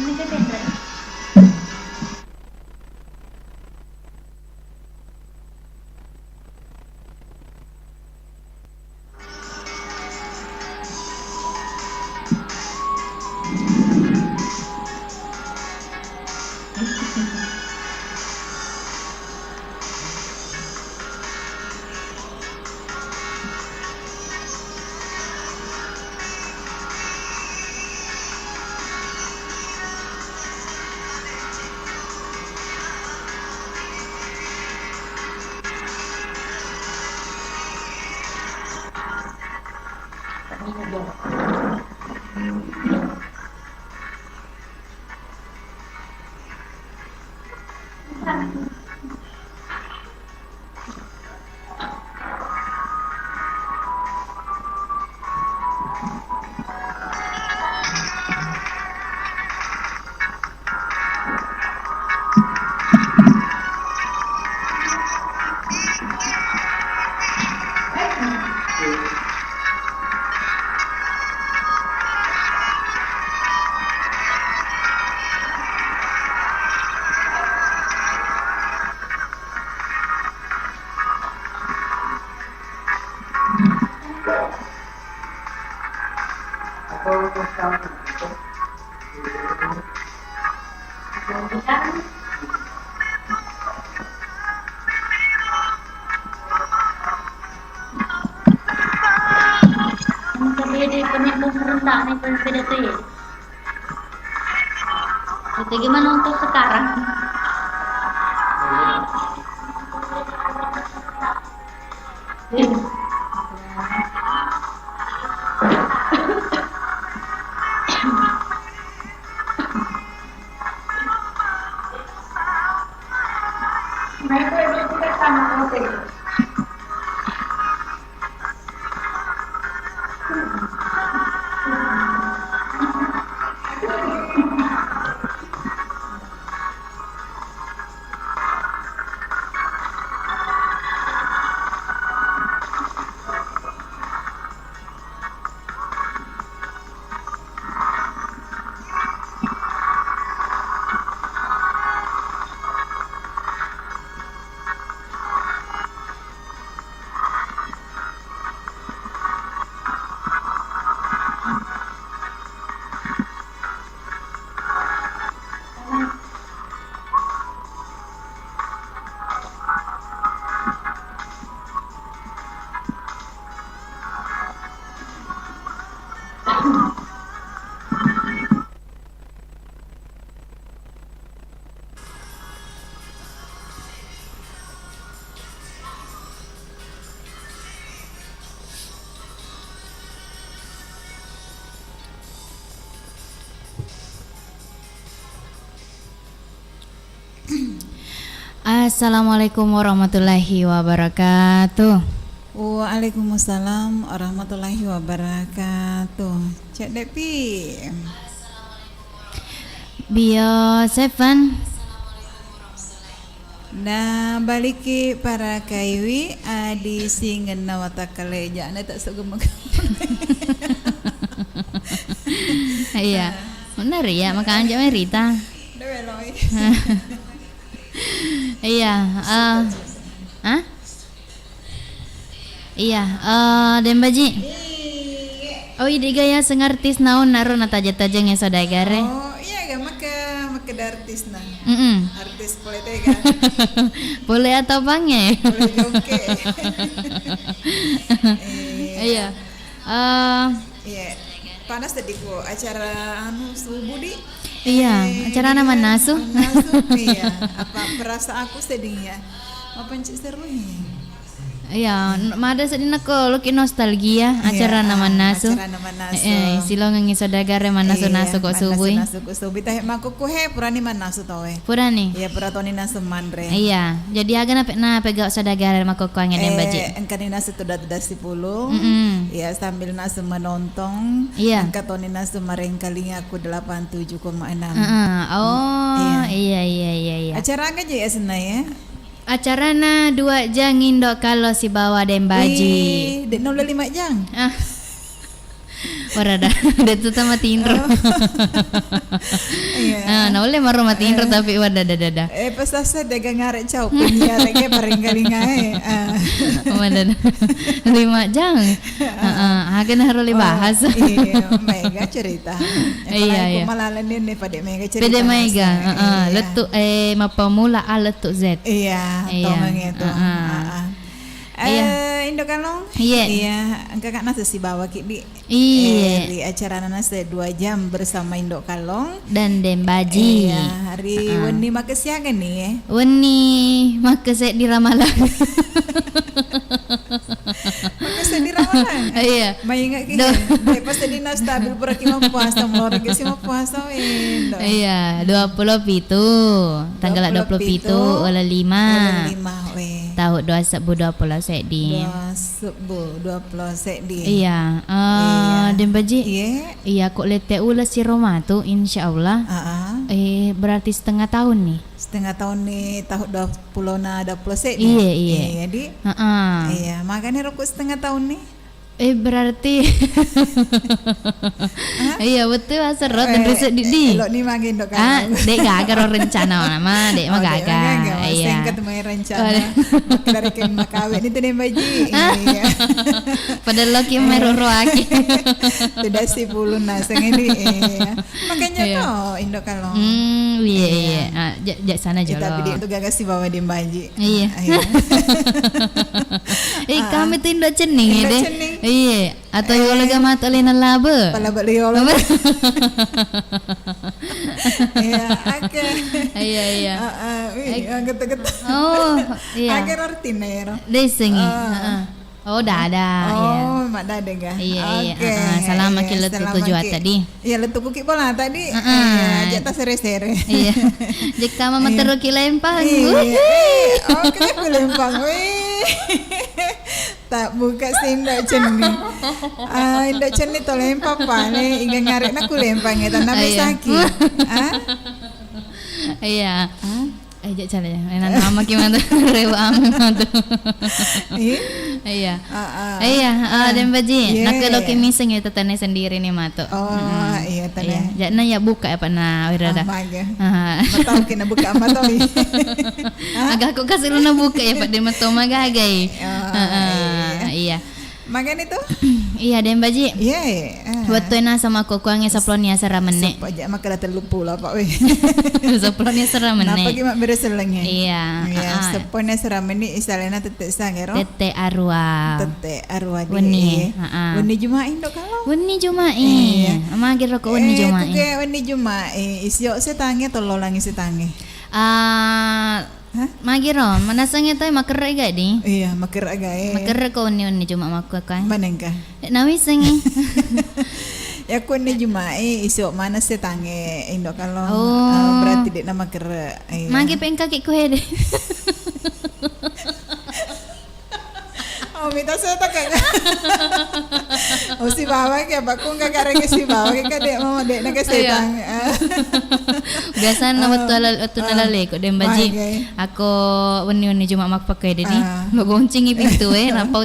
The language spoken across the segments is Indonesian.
Ini kan di penimbuh rendah nih PDT. Itu gimana untuk sekarang? Assalamualaikum warahmatullahi wabarakatuh. Waalaikumsalam warahmatullahi wabarakatuh. Cek Depi. Bio Seven. Nah baliki para kaiwi adi singen nawata kaleja na tak sugem. Iya, benar ya, maka anja Rita. Deweloi. Iya, Iya, Dembaji. Oh, ini gaya sengartis naon naruh nataja-taja nge sodagare. Oh, iya ga maka artis nah. Artis politik kan. Boleh atau bange? Boleh joke. Iya. Iya. Panas tadi ku acara subuh di. Iya, acara nama Nasu. Iya. Apa perasa aku sedihnya? Apa cik serunya? Iya, mada sedina ko luki nostalgia acara nama Nasu. Acara nama Nasu. Silong ngi sodagare manasu-nasu kok subuh. Nasu kok subuh teh maku he purani Nasu to we. Purani. Iya, puratoni Nasu mandre. Iya, jadi aga na pegak sodagare mako ko ngen Dembaji. Engkani Nasu tuh dah 10. Iya, sambil Nasu menonton. Iya. Engkatoni Nasu marengkalinya aku 87,6. Oh, iya. Acara apa aja ya senai ya? Acarana 2 jang indo kalau si bawa Dembaji. Dek 05 jang. Warada. Datu sama tindro. Iya. Nah, oleh maro matindro tapi warada dada. Pas asa dagang ngarek cau penyiar ke paring-galingae. Warada. 5 jam. Agen harus bahas. Iya, mega cerita. Iya. Aku malalan ini pada mega cerita. Beda mega. Letuk mapamula letuk Z. Iya, tolong itu. Indo kalong. Iya, kakak nasa si bawa kidi. Iya. Di acara nasa 2 jam bersama Indo kalong Dan Dembaji. Iya, hari weni makasiaga nih. Weni makasih di ramalan. Makasih di ramalan. Iya. Maingat ke. Pas tadi nas stabil pura ki puasa mulai ke si puasa Indo. Iya, 27. Tanggal 27 oleh 5. 5 we. Tahun 2020 saya di. 20 saya di. Iya. Dembaji. Iya, kok lete ula si Roma tu insyaallah. Berarti setengah tahun nih. Setengah tahun nih tahun 20 na 20 saya di. Iya. Di. Iya, makanya rokok setengah tahun nih. Berarti iya betul serot dan riset di. Lo nih makin dok kan. Dek gagal rencana nama, dek mah gagal. Iya. Singkat main rencana. Dari ken makawin itu nih baji. Iya. Padahal lo kim meroro aki. Tidak sih puluh naseng ini. Makanya tuh Indo kalau. Iya. Jak sana jolo. Tapi dia itu gagal sih bawa di baji. Iya. Kami tuh Indo cening deh. Iya, atau yola gamat oleh nalabe. Pala beli yola. Iya, oke. Iya. Get. Oh, iya. Agar artinya ya. Desengi. Oh, dada. Oh, mak dada ga. Iya. Salam makin letu tujuan tadi. Iya, letu kuki bola tadi. Iya, jatah sere-sere. Iya. Jika mama teru kilempang. Oke, kilempang. Tak buka sih ndak ceni. Ndak ceni to lempang pane, iga ngarek na kulempang eta na mesaki. Iya. Jak cale ya. Enak nama gimana rewa amat. Iya. Dan baji. Nak kalau kimiseng itu tane sendiri nih mato. Oh, iya tane. Jana ya buka apa na wirada. Matau kena buka matau. Agak aku kasih lu na buka ya Pak Demat Toma gagai. Iya. Makan itu? Iya, Den Baji. Iya. Waktu na sama aku kuangnya saplonia seramene. Pajak maka dah terlupa lah Pak we. Saplonia seramene. Napa ki mak beres selengnya? Iya. Saplonia seramene isalena tete sangero. Tete arwah. Di. Wani. Wani Jumain dok kalau. Wani Jumain. Amagir ko Wani Jumain. Wani Jumain. Isyo setange tololangi setange. Magiro, manasangnya tayo makerai gak di? Iya, makerai gak. Makerai ko ni cuma makukan. Mana ka? Nawising. Ya ko ni Jumain iso mana setange Indo kalau berarti dia nama kera. Magi pengka kaki ko hede. Oh, minta saya tak kan? Oh, si bawa ke apa? Kung kakareng si bawa ke kadek mama dek nak setang. Biasa na waktu nalale ko Den Baji. Ako wani cuma makpakai dedi. Magoncing ipintu napau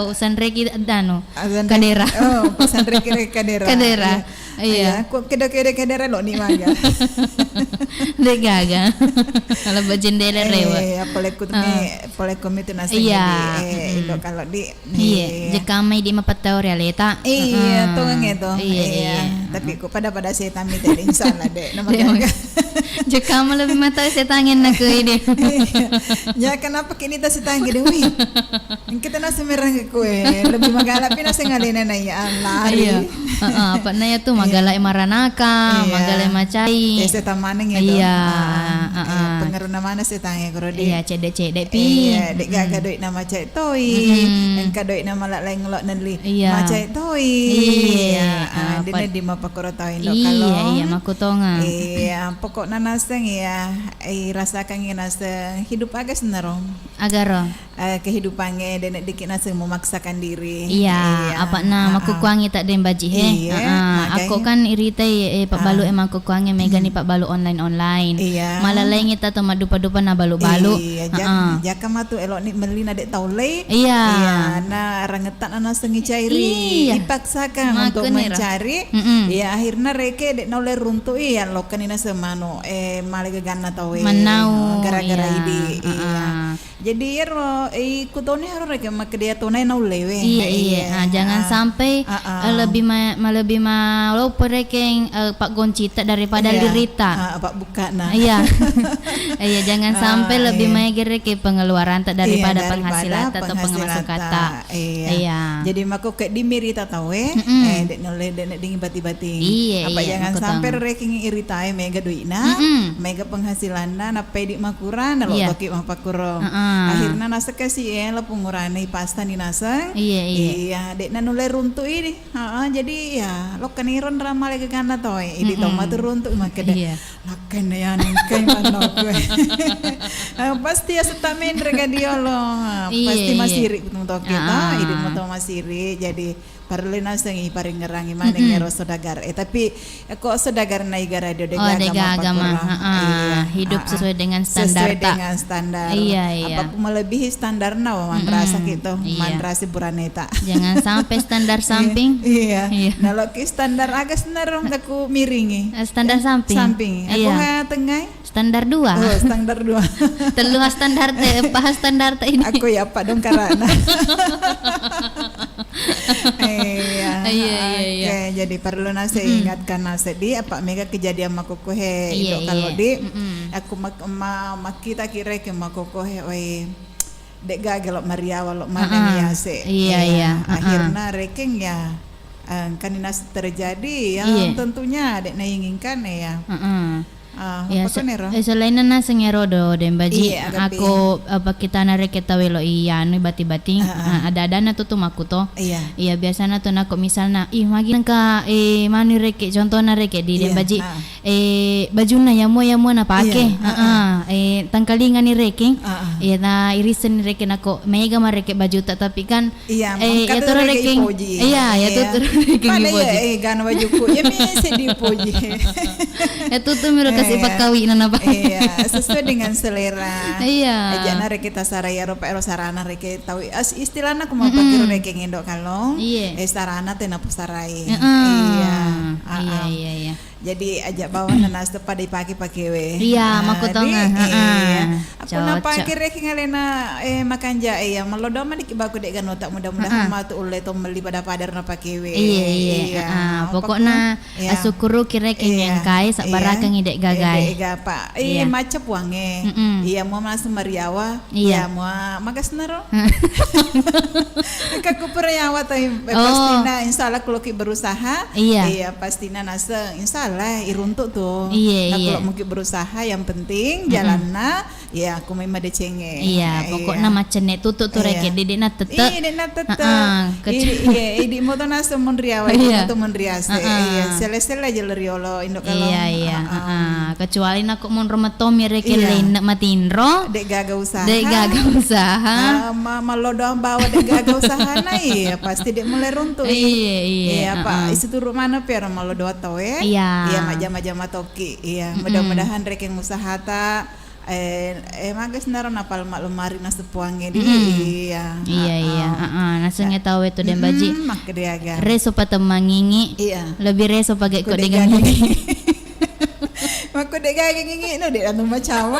usan reki dano. Kadera. Oh, usan reki kadera. Kadera. Iya. Kok kadera lo ni maga. Legaga. Kalau bajendela rewa. Polekom itu nasi. Iya. Indo kalau di. Iya. Jika may di mapataw realita. Iya, tungang itu. Iya. Tapi ko pada saya tami tadi insyaallah dek. Nama Jika mo lebih mata setangin na ko ini. Ya kenapa kini ta setangin deh? Wih. Kita nasi merah ke kue. Lebih magalapin nasi ngalina na ya Allah. Iya. Apa na ya tuh magala maranaka, magala macai. Saya tamaneng ya. Iya. Pengaruh nama nasi setangin ko di. Iya, cedek pi. Iya, dek gaga doit nama cai toy. Engka doit nama lak lain ngelok nali. Macai toy. Iya. Dina di mapakoro toy ndo kalau. Iya, makutonga. Iya, pokoknya naseng ya, rasakan ya naseng hidup agak senerong. Agaro. kehidupannya dan dikit nasa memaksakan diri. Iya, apa aku kuangi tak den baji he. Aku kan iritai pak balu emang aku kuangi mega ni pak balu online. Iya. Malah lain kita tu dupa-dupa na balu-balu. Iya, jaka mah tu elok ni melina dek taulay. Iya. Nah rangetan ana sengi cairi. Iya. Dipaksakan untuk Makenira. mencari. Ya akhirnya reke dek naule runtu iya lokan ina semano male gagana tawe. Menau, gara-gara iya. idi. Iya. Jadi ero kutone haro reke mak dia tunai naule we. Iya. Jangan sampai lebih lebih lo perekeng Pak Goncita daripada Lirita. Pak buka nah. Iya. Iya, jangan sampai lebih mager ke pengeluaran tak daripada Iya, penghasilan atau pengemasukan kata. Iya. Jadi mako ke dimirita tawe dek nole dek dingin bati-bati. Iya, Apa iya, jangan aku sampai tahu. reking iritai mega duitna, mega penghasilanna napai di makuran lo Iya. toki mah pakuro. Akhirnya nasa kasih lo pengurani pasta ni nasa. Iya, iya. Iya, dek na nole runtu ini. Jadi ya lo kaniron ramal ke kana toy. Idi tomat runtu maka dek. Iya. Lakan ya ningkai manok gue. Pasti ya setamen rega dia lo. Pasti Iya, masih iya. rik betul kita. Idi moto masih rik. Jadi parlena sengi paring ngerangi mana ngero sodagar. Tapi kok sodagar na iga radio dega agama. Hidup sesuai dengan standar sesuai tak. dengan standar. Iya, iya. Apa melebihi standar na mandrasa gitu. Iya. Mandrasi buraneta. Jangan sampai standar samping. Iya. Iya. Nah lo ki standar agak senarong aku miringi. Standar samping. Samping. Aku Iya. tengah. Standar 2. Oh, standar 2. Telu standar teh, pahas standar teh ini. Aku ya Pak dong karena. Iya. Iya. Oke, jadi perlu nasi ingatkan nasi di apa mega kejadian makoko he. Iya, Itu kalau iya. di aku mak kita kira ke makoko he oi. Dek gagal lo Maria lo mana niase. Iya. Akhirnya reking ya kan ini terjadi yang Iya. tentunya dek na inginkan ya. Ya, Apa nero? selain na sengerodo den baji, Iya, agapi. aku apa kita nare kita welo iya nu bati-bati, ada na tuh aku to. Iya. Iya biasanya tuh nako misalnya, magi nangka mani reke, contohnya reke di den Iya, baji, bajuna ya mo na pake, tangkalingan ni reke, na irisan ni reke nako, mega reke baju tak tapi kan, Iya, ya tuh reke, iya, ya tuh reke Mana ngipoji. ya gana bajuku. Ya mesti dipuji. Ya tuh miro kasih pakawi nana pak. Iya, sesuai dengan selera. Iya. Ajana rek kita saraya ropa ero sarana rek tahu istilahna aku mau pakai rek ngendok kalong. Iya. Sarana teh napu sarai. Iya. Jadi ajak bawa nanas tepat dipakai we. Iya, maku tahu nggak? Aku napa kira ngalena makan jae yang melodo mah dikibaku dek kan tak mudah-mudahan mah tu ulai to meli pada padar na pakai we. Iya. Pokoknya asukuru kira yang kai sak baraka ngidek gagai. Iya, Pak. Iya. Macep wange. Iya, mau masuk Mariawa. Iya. Mau magas naro. Kaku peryawa teh pastina insyaallah kalau ki berusaha. Iya, pastina nase insyaallah iruntuk tuh. Iya. Kalau mungkin berusaha yang penting jalanna ya aku memang decenge. Iya, pokoknya macam net tutup tuh reke dedekna tetep. Iya, dedekna tetep. Iya, idi moto nase mon riawa, idi moto mon riase. Iya, sele-sele aja leriolo indok kalau. Iya. Kecuali nak mau rumah Tommy reke lain nak matinro. Dek gagal usaha. Malodo bawa dek gagal usaha na iya pasti dek mulai runtuh. Iya. Pak isi turun mana per malodo tau ya. Iya majama toki. Iya mudah-mudahan rek yang usaha ta magas naron apal lemari na sepuange di. Iya. Nasanya tahu itu den baji. Mak deaga. Reso patemangingi. Iya. Lebih reso pakai kode Kode gangi. Mako dek gagi ngingi no dek anu macawa.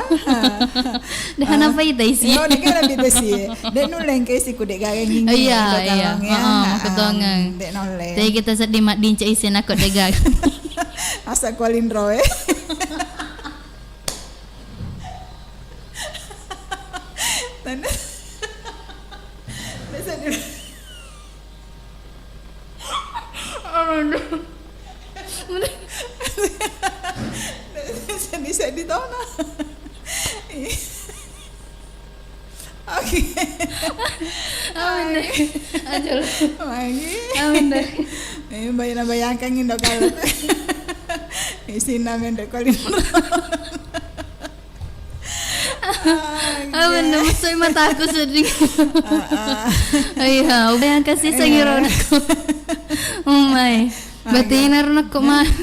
Dah apa itu isi? Oh dek kan lebih besi. Dek nuleng ke si kudek gagi ngingi. Iya. Ketongan. Dek nuleng. Tapi kita sedih mak dinca isi nak kode gagi. Asa kualindro Tanda. Bisa di. Bisa ditona. Oke. Aduh. Lagi. Bayangkan indok kalau. Isi namen dek kualindro. bener musuh mata aku sedih. Iya, udah yang kasih sangiron aku. Oh my. Berarti naron ako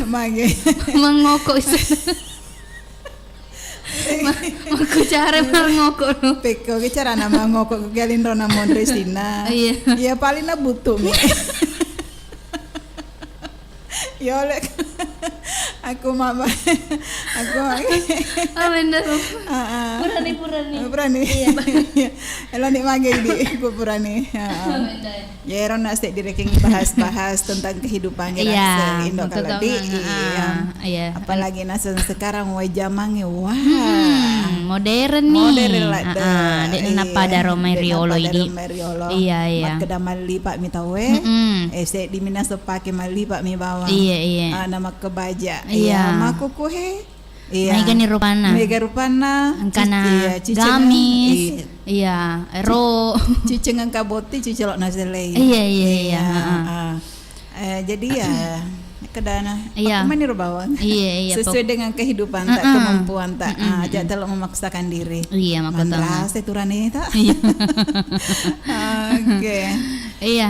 Mage. mangoko isa. Magkutsara mangoko no. Peko ke cara nama ngoko ke galin rona Mondresina. Iya. Ya paling na butuh mi. Ya oleh aku mama aku Bener. ah Purani. iya elo nik mage di aku purani ya ero nak sek direkeng bahas tentang kehidupan Iya, Indo kaladi iya. apalagi nasa sekarang way jamange wah Modern nih. modern lah Dek napa daro Mariolo ini. Iya. Mak mali pak mi tawe sek di mina sepake mali pak mi bawa Iya. nama kebaja Iya. maku kuhe Mega ni rupana. Mega rupana Angkana gamis. Iya, ero. Cicing ang kaboti cicelok naselei. Iya. Jadi ya kedana Iya. aku meniru bawang. Iya. Sesuai dengan kehidupan tak kemampuan tak aja telok memaksakan diri. Iya, makanya. Mandras turane tak. Iya. Oke. Iya,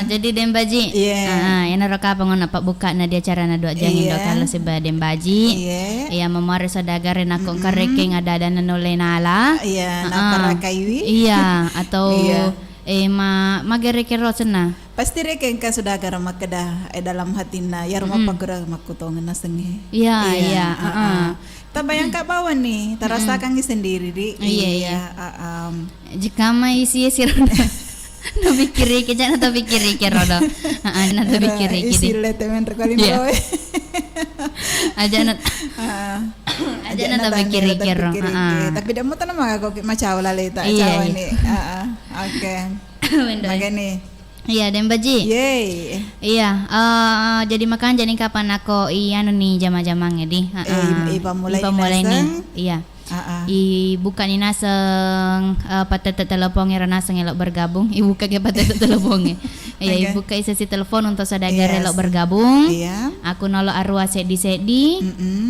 jadi Dembaji. Yang naraka pangon apa buka na dia cara na doa jangan doa kalau seba Dembaji. Iya, memari sadagar na kong kareking ada nanole nala. Iya, na parakaiwi. Iya, atau magerekero sana. Pasti rekeng ka sudah agar makeda dalam hatina ya rumah pagura makutongan na sengi. Iya. Tabayang ka bawan nih, tarasakan sendiri di. Iya. Jika mai isi no pikiri ke jangan to pikiri ke rodo. Na to pikiri ke di. Isile temen rekalin doe. Aja na to pikiri ke ro. Tapi dak mo tanam ako macaw lalita Iya. cawa ni. Oke. Magani. Iya, Dembaji. Yay. Iya, jadi makan jadi kapan aku anu nih jama-jamangnya di. Ipamulay nih. Iya. Buka ni naseng patete telepon era naseng elok bergabung. Buka ke patete teleponnya. Iya, buka sesi telepon untuk sadagar elok bergabung. Iya. Aku nolok arwah sedi.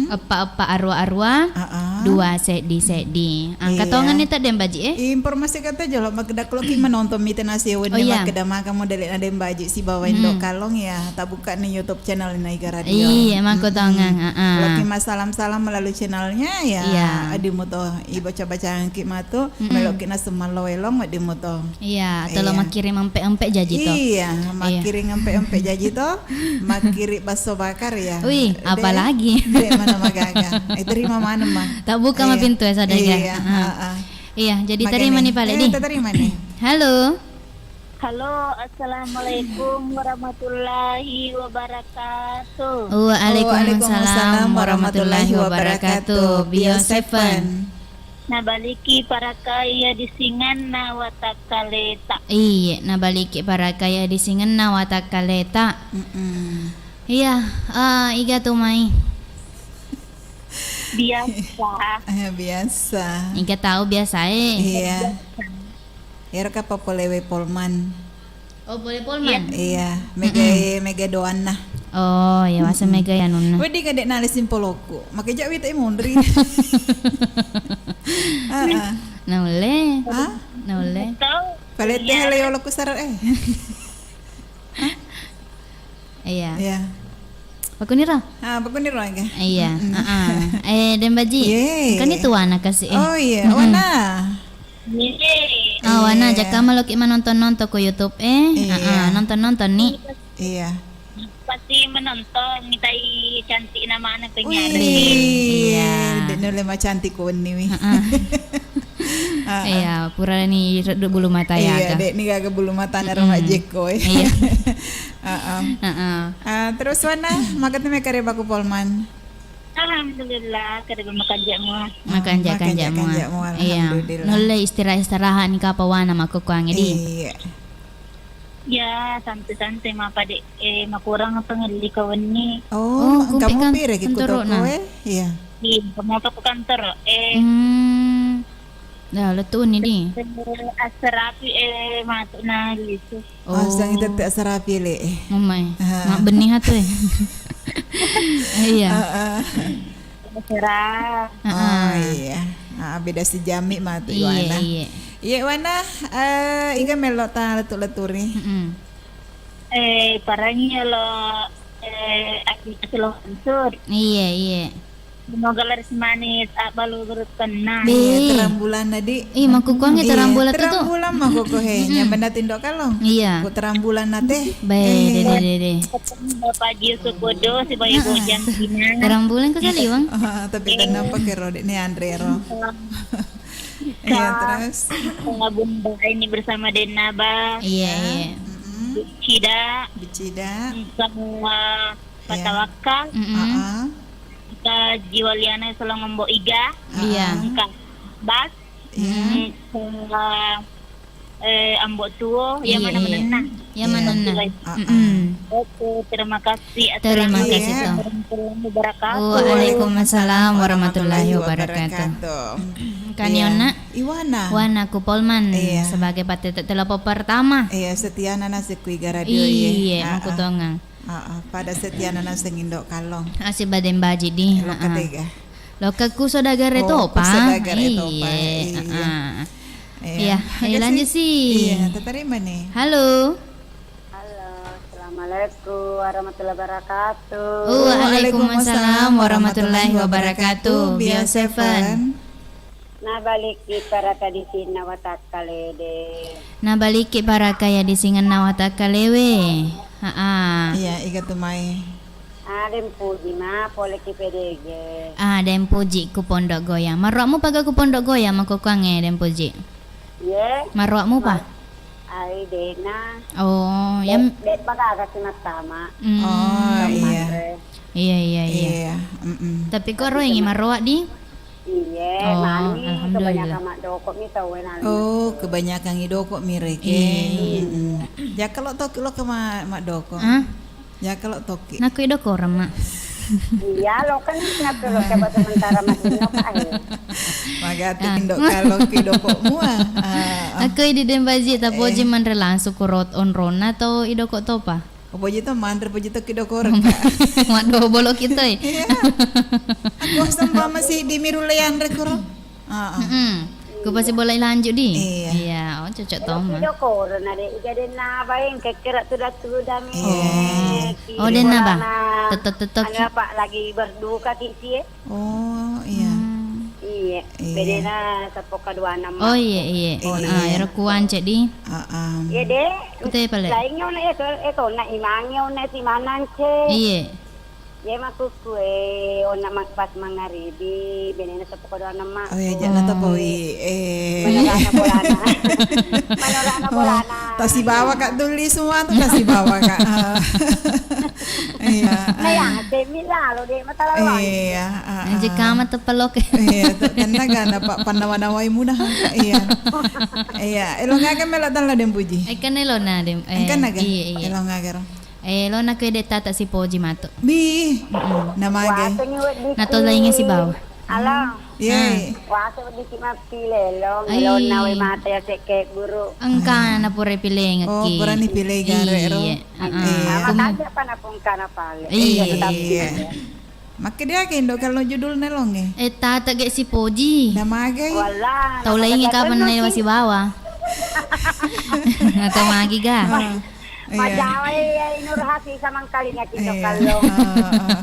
Apa arwah. Dua sedi. Katongan ni tak Dembaji Informasi kata jalo magda kalau kita menonton mite nasi wen magda maka model na Dembaji si bawain do kalong ya tak buka nih YouTube channel Naiga Radio. Iya, mangko tongan. Kalau kita salam melalui channelnya ya. Adi moto baca-baca kimat tu melok kena semalo elong di moto. Iya, tolong makirim empe jaji to. Iya, makirim empe jaji to, makiri baso bakar ya. Wih, apalagi. Mana magaga. Terima mana mah. Tak buka mah pintu ya sadaga. Iya, jadi terima nih Pak Ledi. Terima nih. Halo. Halo, assalamualaikum warahmatullahi wabarakatuh. Waalaikumsalam warahmatullahi wabarakatuh. Bio Seven. Nabaliki para kaya di singan na watakaleta. Iya, nabaliki para kaya di singan na watakaleta. Iya, iga tumai. Biasa. Iga tahu biasa Iya. Ya ka papolewe Polman. Oh, boleh Polman. Iya, mega doan nah. Oh, ya masa mega ya nuna. Wedi kadek nalisin poloku. Makanya wita imundri. Naule. Hah? Naule. Palete hale yo ku sarar Iya. Iya. Pakunira. Pakuniro ga. Iya. Dembaji. Kan itu wana kasih. Oh iya, wana. Wana jaka maloki nonton ko YouTube nonton nih. Iya. Pasti menonton mitai cantik nama anak penyanyi. Iya. Dan lema cantik ko ni. Iya, pura ni bulu mata ya. Iya, dek ni gaga bulu mata na rumah Jeko. Iya. Terus wana makat me kare baku Polman. Alhamdulillah kada makan jamu. Makan jamu. Iya. Nulle istirahat ni kapawana makukuang di. Iya. Ya, santai-santai mapa dek makurang pengeli kawan ni. Oh, kamu pire ki kuto Iya. Di kamu ke kantor. Dah letu ni di. Asrapi matuk na lisu. Oh, sang itu tak serapi le. Mamai. Mak benih tu. Iya. Asrap. Oh iya. Beda si jami mah tu Iya, Wana. iya. Iya Wana, iga melok ta letur-leturi. Parangnya lo aktivitas lo ansur. Iya, iya. Semoga laris manis balu gerut kena. Be. Terang bulan tadi. Maku kuang terang bulan tu. Terang bulan mah koko he, nya benda tindok kalong. Iya. Ku terang bulan nate. Baik, de. Bapak Jiu Sukodo si bayi bojang Cina. Terang bulan ke kali bang? Tapi kenapa ke Rode ni Andre ro. Iya terus. Bunda ini bersama Denaba. Iya, iya. Cida. Bicida. Semua Patawaka. Kita Jiwaliana Salang Membo Iga. Iya. Kita Bas. Ambo Tuo. Yang mana menenang. Yang mana nah? Oke, terima kasih. Terima kasih toh. Waalaikumsalam warahmatullahi wabarakatuh. Kaniona Wana Kupolman sebagai patete telapo pertama. Iya, setia nana sekui radio iya. Aku tongang. Pada setia nana sengindok kalong. Asih baden baji di. Lo ketiga. Lokaku sodagare topa. Iya. Iya, lanjut sih. Iya, terima nih. Halo. Assalamualaikum warahmatullahi wabarakatuh. Waalaikumsalam warahmatullahi wabarakatuh. Bio Seven. Nah baliki para kadisi nawatakalede. Nah baliki para kaya di singan nawatakalewe. Iya, iga tumai. Adem puji ma poleki pedege. Den puji ku pondok goyang. Marokmu paga ku pondok goyang mako kange den puji. Ye. Marokmu pa? Ai dena. Oh, yang det baga sinatama. Oh, iya. Iya. Tapi kok roh yang marok di? Iya, mani kebanyakan mak dokok ni tahu enak. Oh, kebanyakan idokok mirek. Ya kalau toki lo ke mak doko. Ya kalau toki. Naku idoko orang mak. Iya, lo kan nak lo coba sementara masih nok Magati indok kalau idokok mua. Aku ide dembaji tapi oji mandre langsung kurot on rona atau idokok topa. Apa jito mandre apa jito idokok orang. Waduh bolok kita. Aku sembah masih di mirulean rekoro. Ku pasti boleh lanjut di. Iya. Oh cocok toma. Idokok orang ada iga dena bayin kekerat tu dami. Oh dena ba. Tetok. Anda pak lagi berduka kisi. Oh iya. Iya. Bedena sapoka 26. Oh iya. Ero kuan cek di. Iya deh. Kutai pala. Lainnya na eko na imangnya na si manan ce. Iya. Ya maku kue ona pas mangaribi benena sapoka 26. Oh ya jangan tapowi. Manorana bolana. Tasi bawa kak tulis semua tuh tasi bawa kak. Iya. Nah ya, demi lalu deh matalawan. Iya. Jika mata pelok. Iya, tenaga dapat pandawan-nawai mudah. Iya. Iya, elong akan melatan lah dem puji. Kan elona dem. Kan naga. Iya. Elong akan. Elona ke de tata si poji mato. Bi. Namage. Nato lainnya si bawah. Halo. Iya. Waso di sima pilelong, elon nawe mata ya seke guru. Angka na pure pilih Oh, ngaki. pura ni pilih garo. Iya. Makanya pa na pong kana pale. Iya. Maka dia kendo kalau judul nelong Tata ge si poji. Namage. Wala. Tahu lainnya kapan na si bawah. Atau magi ga. Majawa ya inurhasi samang kali nga kito kalong.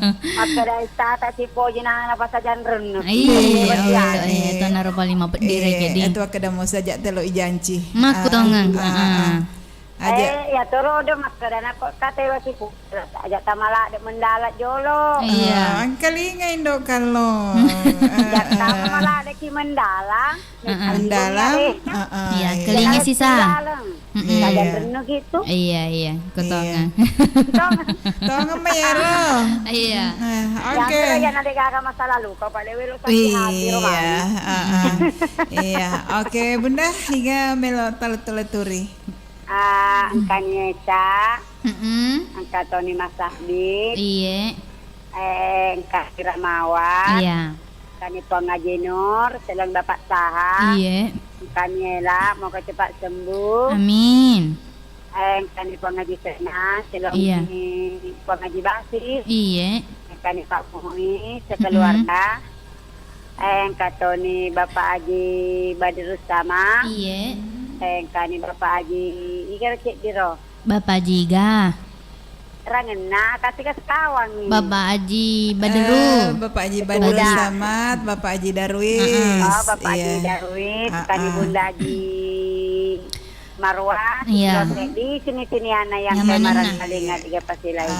Magkada tata si Poji na napasajan rin. Iya. Ito naro pali mapedire jadi. Itu kada mo saja telo ijanci. Maku tongang. Ya toro do magkada na katewa si Poji. Aja tamala de mendalat jolo. Iya. Ang kalingay do kalau. Ya tamala de ki mendala. Mendalam. Iya, kelingnya sisa. Kajan reno gitu. Iya, kutongang. Tongang mayero. Iya. Oke. Ya nanti kakak masa lalu kau pada welo sakit hati Iya. Iya. Oke, Bunda hingga melo taleturi. Angkanya Ca, angka Tony Masahdi, Iya. angka Kiramawan, Iya. kani pengaji Nur, sedang dapat saha, Iya. kani Ela mau cepat sembuh, Amin. kani pengaji Sena, sedang Iya. pengaji Basi, Iya. kani Pak Pui sekeluarga, Katoni Bapak Haji Badrus sama. Iya. Kani Bapak Haji Igar cek diro. Bapak Jiga. Rangena kasih kawan nih. Bapak Haji Badru. Bapak Haji Badrus Samad, Bapak Haji Darwis. Bapak Haji Darwis, kani Bunda Haji Marwah. Iya. Di sini-sini anak yang Nyaman, kemarin Nana. kali nggak tiga pasti lain.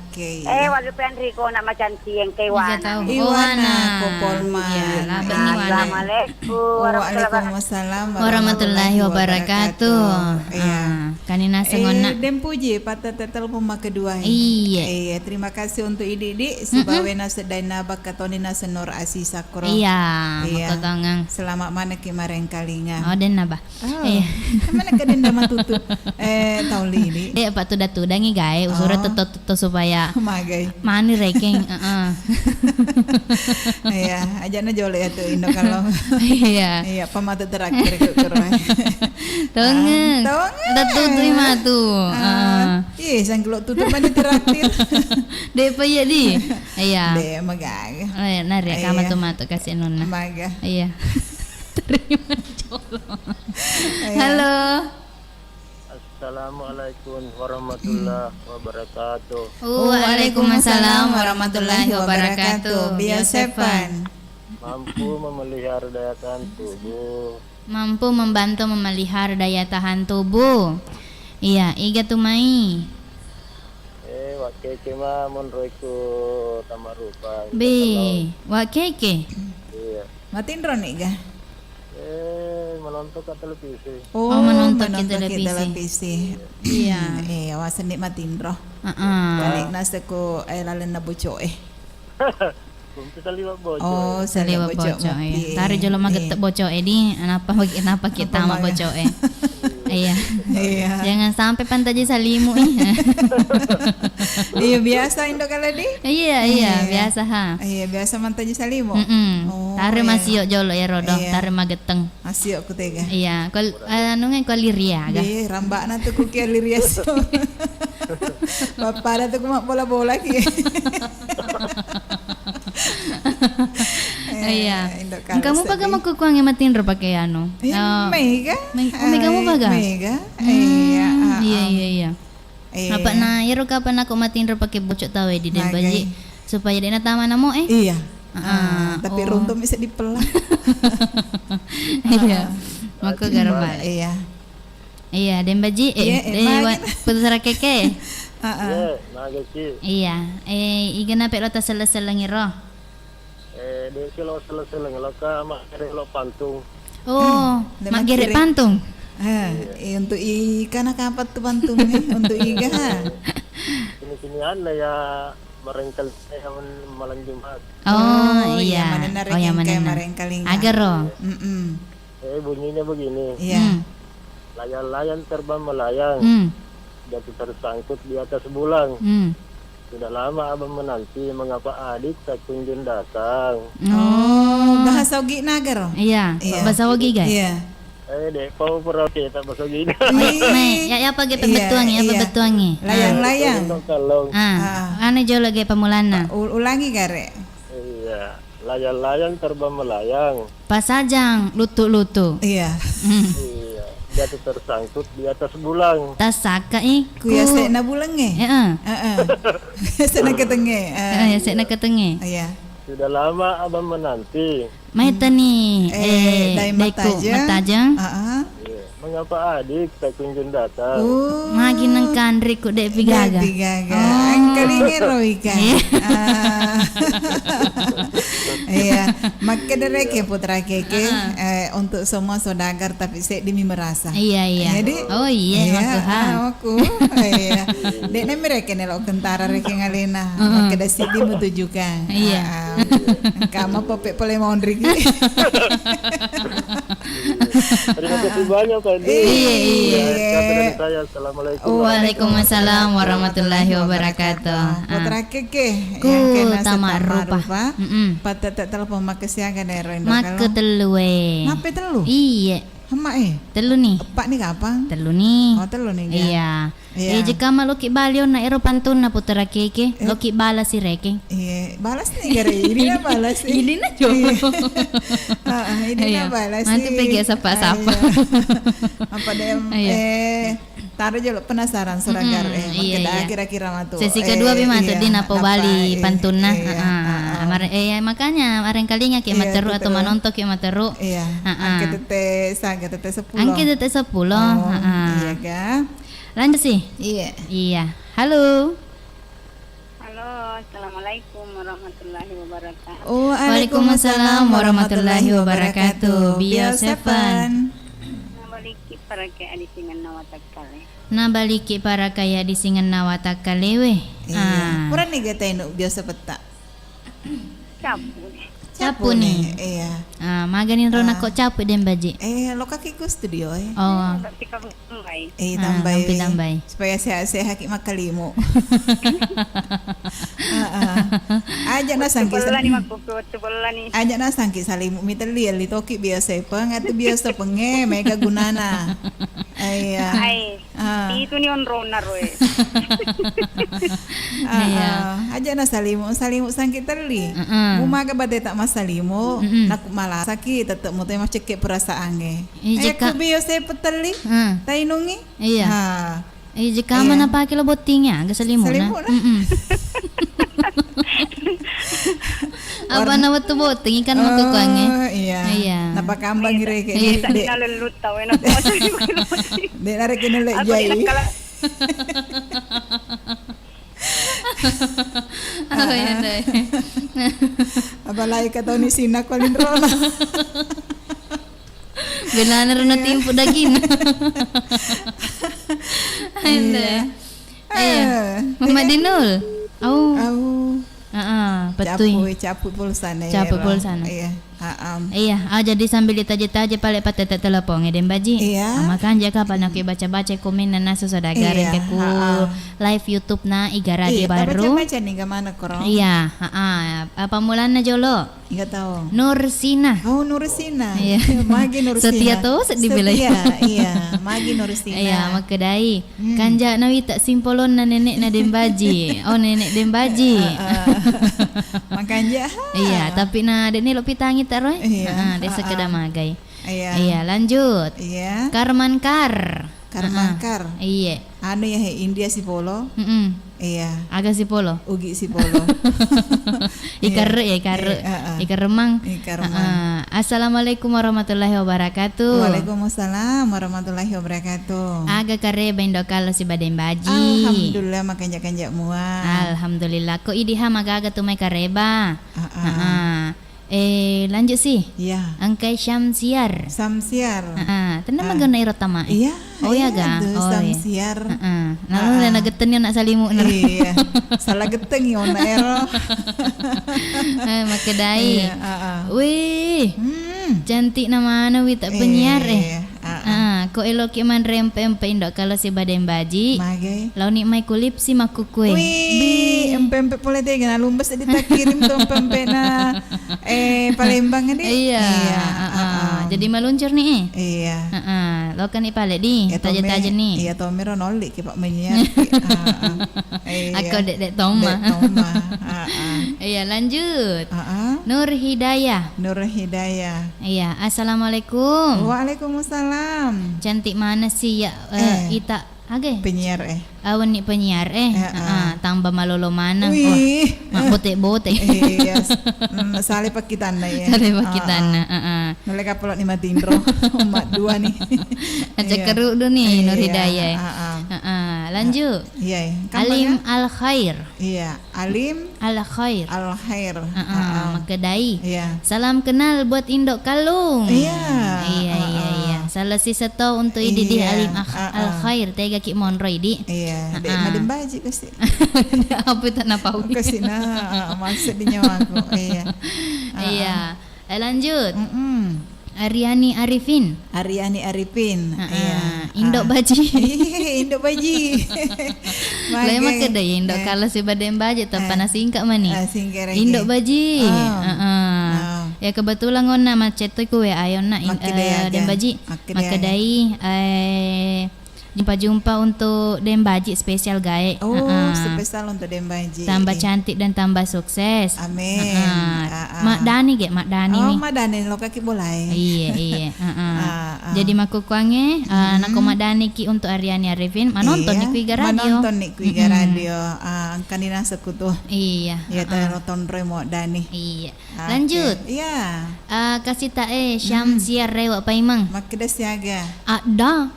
Oke. Walaupun Enrico nak macam si yang kewan. Iwana Kopolma. Ya, labet ni Wana. Assalamualaikum Waalaikumsalam Warahmatullahi wabarakatuh. Iya. Kanina sengona. Dan puji pada telepon kedua. Iya. Terima kasih untuk Idi subawena sedaina bakatonina senor asisakro. Iya, Iya. makotongang. Selamat mana kemarin kalinya. Oh, den naba. Iya. Kemana ke denda matutu? Tahun ini. Pak tu datu dangi gae usura toto supaya Magai. mani rekeng. Iya, ajana jole ya tuh Indo kalau. Iya. Iya, pematu terakhir ke kurang. Tongeng. Tongeng. Datu terima tu. Iya, sang kalau tutup mana terakhir. Dek pa ya di. Iya. Deh, magag. Nari Iya. kama tu kasih nona. Maga. Iya. Terima jolo. Halo. Assalamualaikum warahmatullahi wabarakatuh. Waalaikumsalam warahmatullahi wabarakatuh. Biasepan. Mampu memelihara daya tahan tubuh. Mampu membantu memelihara daya tahan tubuh. Iya, iga tumai. Wakeke mah menroiku tamarupa. Wa keke. Iya. Matin nih ga? Menonton ke televisi. Oh, menonton ke ke televisi. televisi. Iya. Wasan nikmatin roh. Heeh. Balik nasa ko lalen na buco Untuk saliwa bocor. Oh, Saliwa buco. boco ya. Tari jolo maget boco di kenapa kita sama boco Iya. Iya. Jangan sampai pantaji salimu Iya biasa Indo kala di. Iya, biasa ha. Iya biasa mantaji salimo. Oh, Tari masih jolo ya rodo, Iya. tari mageteng. Asio ku tega. Iya, kol anu nge liria ga. Iya, rambak na tu ku kia lirias. Bapak na tu ku mak bola-bola ki. Iya. Indo kala Kamu pakai makukuang yang matin ro pakai anu. Mega. Mega kamu baga? Mega. Iya. Iya. Apa na iro kapan aku matin ro pakai bocok tawe di den baji supaya dena tama namo Iya. Tapi runtum bisa dipelak. Iya. Maka garbal. Iya. Iya, den baji putus keke. Nagasi. Iya. Igana pe lo tasel-sel ngiro. Dia kalau selesai ngelaka mak lo pantung. Oh, mak gerek pantung. Untuk ikan apa tuh pantungnya? Untuk iga. Sini-sinian lah ya merengkel saya malam Jumat. Oh, iya. Yang mana merengkeling. Agar ro. Bunyinya begini. Iya. Layang-layang terbang melayang. Jatuh tersangkut di atas bulan. Sudah lama abang menanti mengapa adik tak kunjung datang. Oh, bahasa Ogi Nagar. Iya, bahasa Ogi guys. Iya. Dek pau perapi tak bahasa gini. Nih, ya apa ge pebetuangi, apa betuangi. Layang-layang. Kalong. Ane jolo ge pemulana. Ulangi gare. Iya, layang-layang terbang melayang. Pasajang lutu-lutu. Iya. Iya, jatuh tersangkut di atas bulang. Tas saka Kuya sek na bulang Heeh. Sek na ketenge. Ya sek na ketenge. Iya. Sudah lama abang menanti. Maita nih. Dai Daiku matajang. matajang. Iya, mengapa adik tak kunjung datang? Magi nang kandri ku dek pigaga. Pigaga. Angkalinge roika. Iya, maka dereke putra keke untuk semua saudagar tapi saya demi merasa. Iya. Jadi, Oh iya, aku. Iya. Dek na mereka nelo kentara reke ngalena. Maka da sidi mutujukan. Iya. Kama popek pole mondri. Terima kasih banyak Pak Edi. Iya. Dari saya, assalamualaikum. Waalaikumsalam warahmatullahi wabarakatuh. Putra keke. Ku tamak rupa. Patata telepon makasih akan ero Indo Mak telu Ngapain telu? Iya. Hama Telu nih. Pak nih kapan? Telu nih. Oh telu nih. Iya. Iya. Jika malu ki balio na ero pantun na putera keke, lo ki bala si reke. Iya, balas nih gara ini na balas. Ini na jo. Ini na balas. Nanti pergi sapa-sapa. Apa deh? Taruh aja lo penasaran suragar iya. kira-kira mah tuh. Sesi kedua bi mah di napo Bali pantuna. Makanya kemarin kalinya ki materu atau manontok ki materu. Iya. Angke tete 10. Angke tete 10. Iya ga. Lanjut sih. Iya. Halo. Halo, assalamualaikum warahmatullahi wabarakatuh. Waalaikumsalam warahmatullahi wabarakatuh. Bio Seven. Nabaliki para kaya adisingan nawatakale. Nabaliki para kaya disingan nawatakalewe. Pura nih gata inu biasa peta. Capu. Capu nih. Iya. Maganin rona kok capu den baji. Lo kaki ku studio Oh. Tapi kamu enggak. Tambay. Supaya sehat-sehat makalimu. Aja na sangki. Sebelah nih magpupuot sebelah nih. Aja na sangki salimu mitali ali toki biasa peng atau biasa penge mega gunana. Iya. Itu nih on ronar we. Aja na salimu sangki tali. Bumaga bade tak masalimu nak malah sakit tetep mo tayo maceke perasaannya. Aku biasa petali. Tainungi. Iya. Jika mana pakai lo botingnya agak selimuna. Apa nama tuh boting ikan mau kukuangnya? Iya. Napa kambang ngire kayak dek nalelut tahu enak banget. Dek nare kena lek jai. Oh ya deh. Apalagi kata ni sinak paling rona. Benar na timpo daging. Anda. Mama Dinul. Betul. Capu pulsana. Iya. Iya, jadi sambil ditaja-taja pale patete telepon ngeden baji. Iya. Makan jaka panak baca-baca komen na nasu saudagar ke ku live YouTube na igara di baru. Baca nih kemana korong? Iya, apa mulanya jolo? Enggak tahu. Nursina. Oh, Nursina. Iya. Magi Nursina. Setia tuh dibilang. Iya, Magi Nursina. Iya, makedai. Kanja nawi tak simpolon na nenek na dembaji. Oh, nenek dembaji. Makanya. Iya, tapi na dene lo pitangi taroy. Iya. Desa kedamagai. Iya. Lanjut. Iya. Karmankar. Iya. Anu ya India si polo. Iya. Aga si polo. Ugi si polo. Ikar remang. Assalamualaikum warahmatullahi wabarakatuh. Waalaikumsalam warahmatullahi wabarakatuh. Aga kare bendo kalau si baden baji. Alhamdulillah makanya muat. Alhamdulillah. Ko idiha magaga tumay kareba. Lanjut sih. Iya. Angkai Syamsiar. Tenang magana iro tama. Iya. Oh ya ga. Syamsiar. Nalu na geten yun na salimu. Iya. Salah geteng yun na ero. Makedai. Wih. Cantik nama wita penyiar ko eloki man rempe indo kalau si baden baji. Magay. Lau ni mai kulip si makukue. Wih, empe pula teh gana lumbas ditakirim tuh empe na Palembang ini. Iya. Jadi meluncur nih. Iya. Lo kan ipale di taja-taja nih. Iya, Tommy Ronoldi ki Pak menyiar. Aku dek Toma. Iya, lanjut. Nur Hidayah. Iya, assalamualaikum. Waalaikumsalam. Cantik mana sih ya ita age penyiar awan ni penyiar tambah malolo mana mak bote iya sale pakitana ya nolek kapolot ni matindro mak dua nih aja keru do nih Nur Hidayah lanjut iya Alim Al Khair Alim Al Khair makedai salam kenal buat Indok Kalung iya salah si seto untuk ididi Alim Al Khair tega ki monroy di dek madem baji kasi apa tak napawi kasi na maksud di nyawaku iya lanjut Ariani Arifin Indok Baji Indok Baji lema kedai Indok kalau si badem baji tanpa nasingka mani Indok Baji Ya kebetulan ngona macet tu ku ayon na Dembaji. Makadai jumpa untuk Dembaji spesial gae. Spesial untuk Dembaji. Tambah cantik dan tambah sukses. Amin. Mak Dani ge, Mak Dani ni. Mak Dani lo kaki boleh. Iya. Jadi maku kuange nak Mak Dani ki untuk Ariani Arifin menonton ni ku radio. Menonton ni ku radio. Kanina sekutu. Iya. Ya nonton Remo Dani. Iya. Lanjut. Iya. Kasih tae Syamsia Rewa Paimang. Makda siaga. Ada.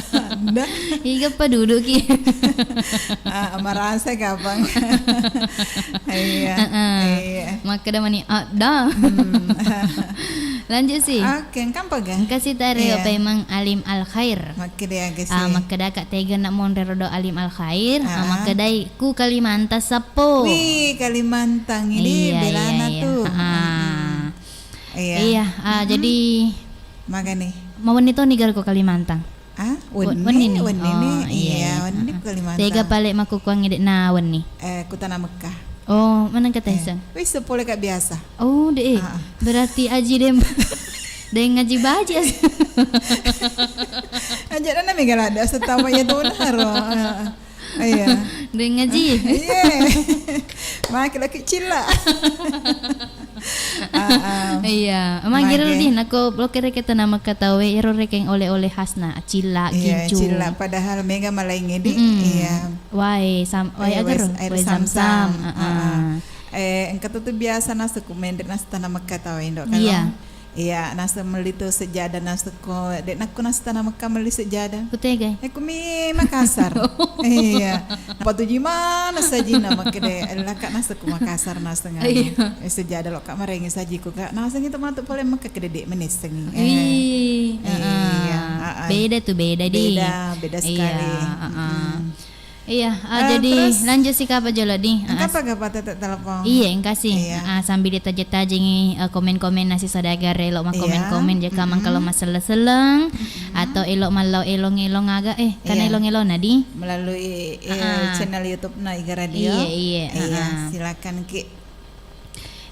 Ada. Higa pa duduk ki. Marasa kapang. Iya. Maka dah mani ada. Lanjut sih. Oke, kampa ga? Kasih tae apa emang Alim Al Khair. Maka dia agak sih. Maka dah kak tega nak mon redo Alim Al Khair. Maka dai ku Kalimantan sapo. Wih, Kalimantan ini belana tuh. Iya. Jadi makanya mau wanita nigar ko Kalimantan. Wani nih. Iya, wani Kalimantan. Tega balik maku kuang ngedek na wani. Kutana Mekah. Oh, mana kata isang? Wis sepuluh kayak biasa. Oh, deh. Berarti aji dem. Deh ngaji baca. Aja dah nami galada setawanya tuh naro. Iya. Deh ngaji. Iya. Mak kecil lah. Iya, emang kira di nako blokir kita nama kata we ero rekeng oleh-oleh khasna cila kincu. Iya, cila padahal mega malai ngedi. Iya. Wai agar air sam-sam. Engkau tuh biasa nasi kumendek nasi tanah Mekah tahu Indo kan? Iya, nasi meli tu sejadah nasi ko. Dek nakku nasi tanah Mekah meli sejadah. Kutegai. Aku mi Makassar. Iya. Apa tu gimana saja nama kede? Laka nasi ku Makassar nasi ngani. Sejadah lo kak marengi saji ku kak. Nasi itu matu boleh Mekah kede dek menesengi. Iya. Beda tuh beda di. Beda sekali. Iya, jadi terus, lanjut sih kapa jolo di. Apa tetek telepon? Iya, yang kasih. Sambil ditaja-tajengi komen-komen nasi sadagar elok mah komen-komen jika mang kalau masalah seleng atau elok malau elong-elong agak kan elong-elong nadi melalui channel YouTube Naiga Radio. Iya. Silakan Ki.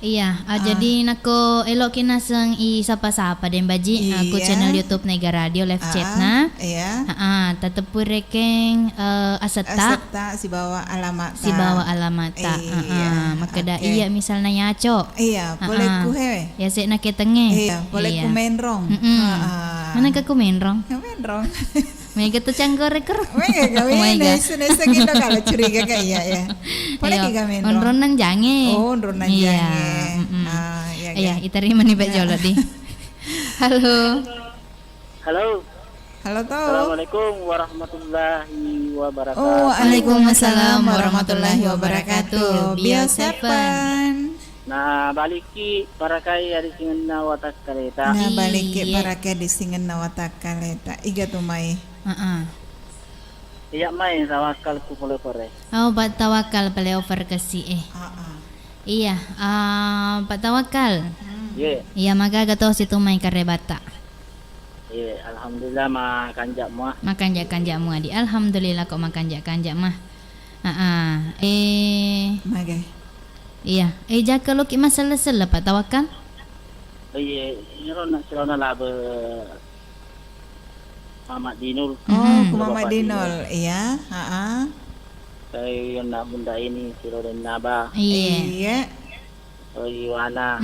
Iya, jadi nako elok kina seng sapa-sapa Dembaji aku channel YouTube Nega Radio live chat na. Iya. Tetep rekeng aseta si bawa alamat. Maka dah iya misalnya nyaco. Iya, boleh ku he. Ya sik nak ketenge. Iya, boleh ku menrong. Mana ka ku menrong? Menrong. Mega tu canggoreker. Mega gawin. Nesa kita kalau curiga kayak iya. Boleh kita menrong. Onron nang jange. Onron nang jange. Iya, itari mani Pak Jolo di. Halo. Halo toh. Assalamualaikum warahmatullahi wabarakatuh. Waalaikumsalam warahmatullahi wabarakatuh. Bioseven. Nah, baliki parakai dari singen watak kaleta. Nah, baliki parakai di singen watak kaleta. Iga tumai. Iya mai tawakal ku pole pore. Oh, Pak Tawakal pale over kasi Iya, Pak Tawakal. Iya, maka gato si tumai karebata. Iya, alhamdulillah makanjak muah. Makanjak muah di. Alhamdulillah kok makanjak mah. Magai. Iya, jaka lo ki masalah Pak Tawakal. Iya, nyerona laba Mamat Dinul. Ku Mamat Dinul, iya. Saya nak bunda ini siro dan naba. Iya. Iwana.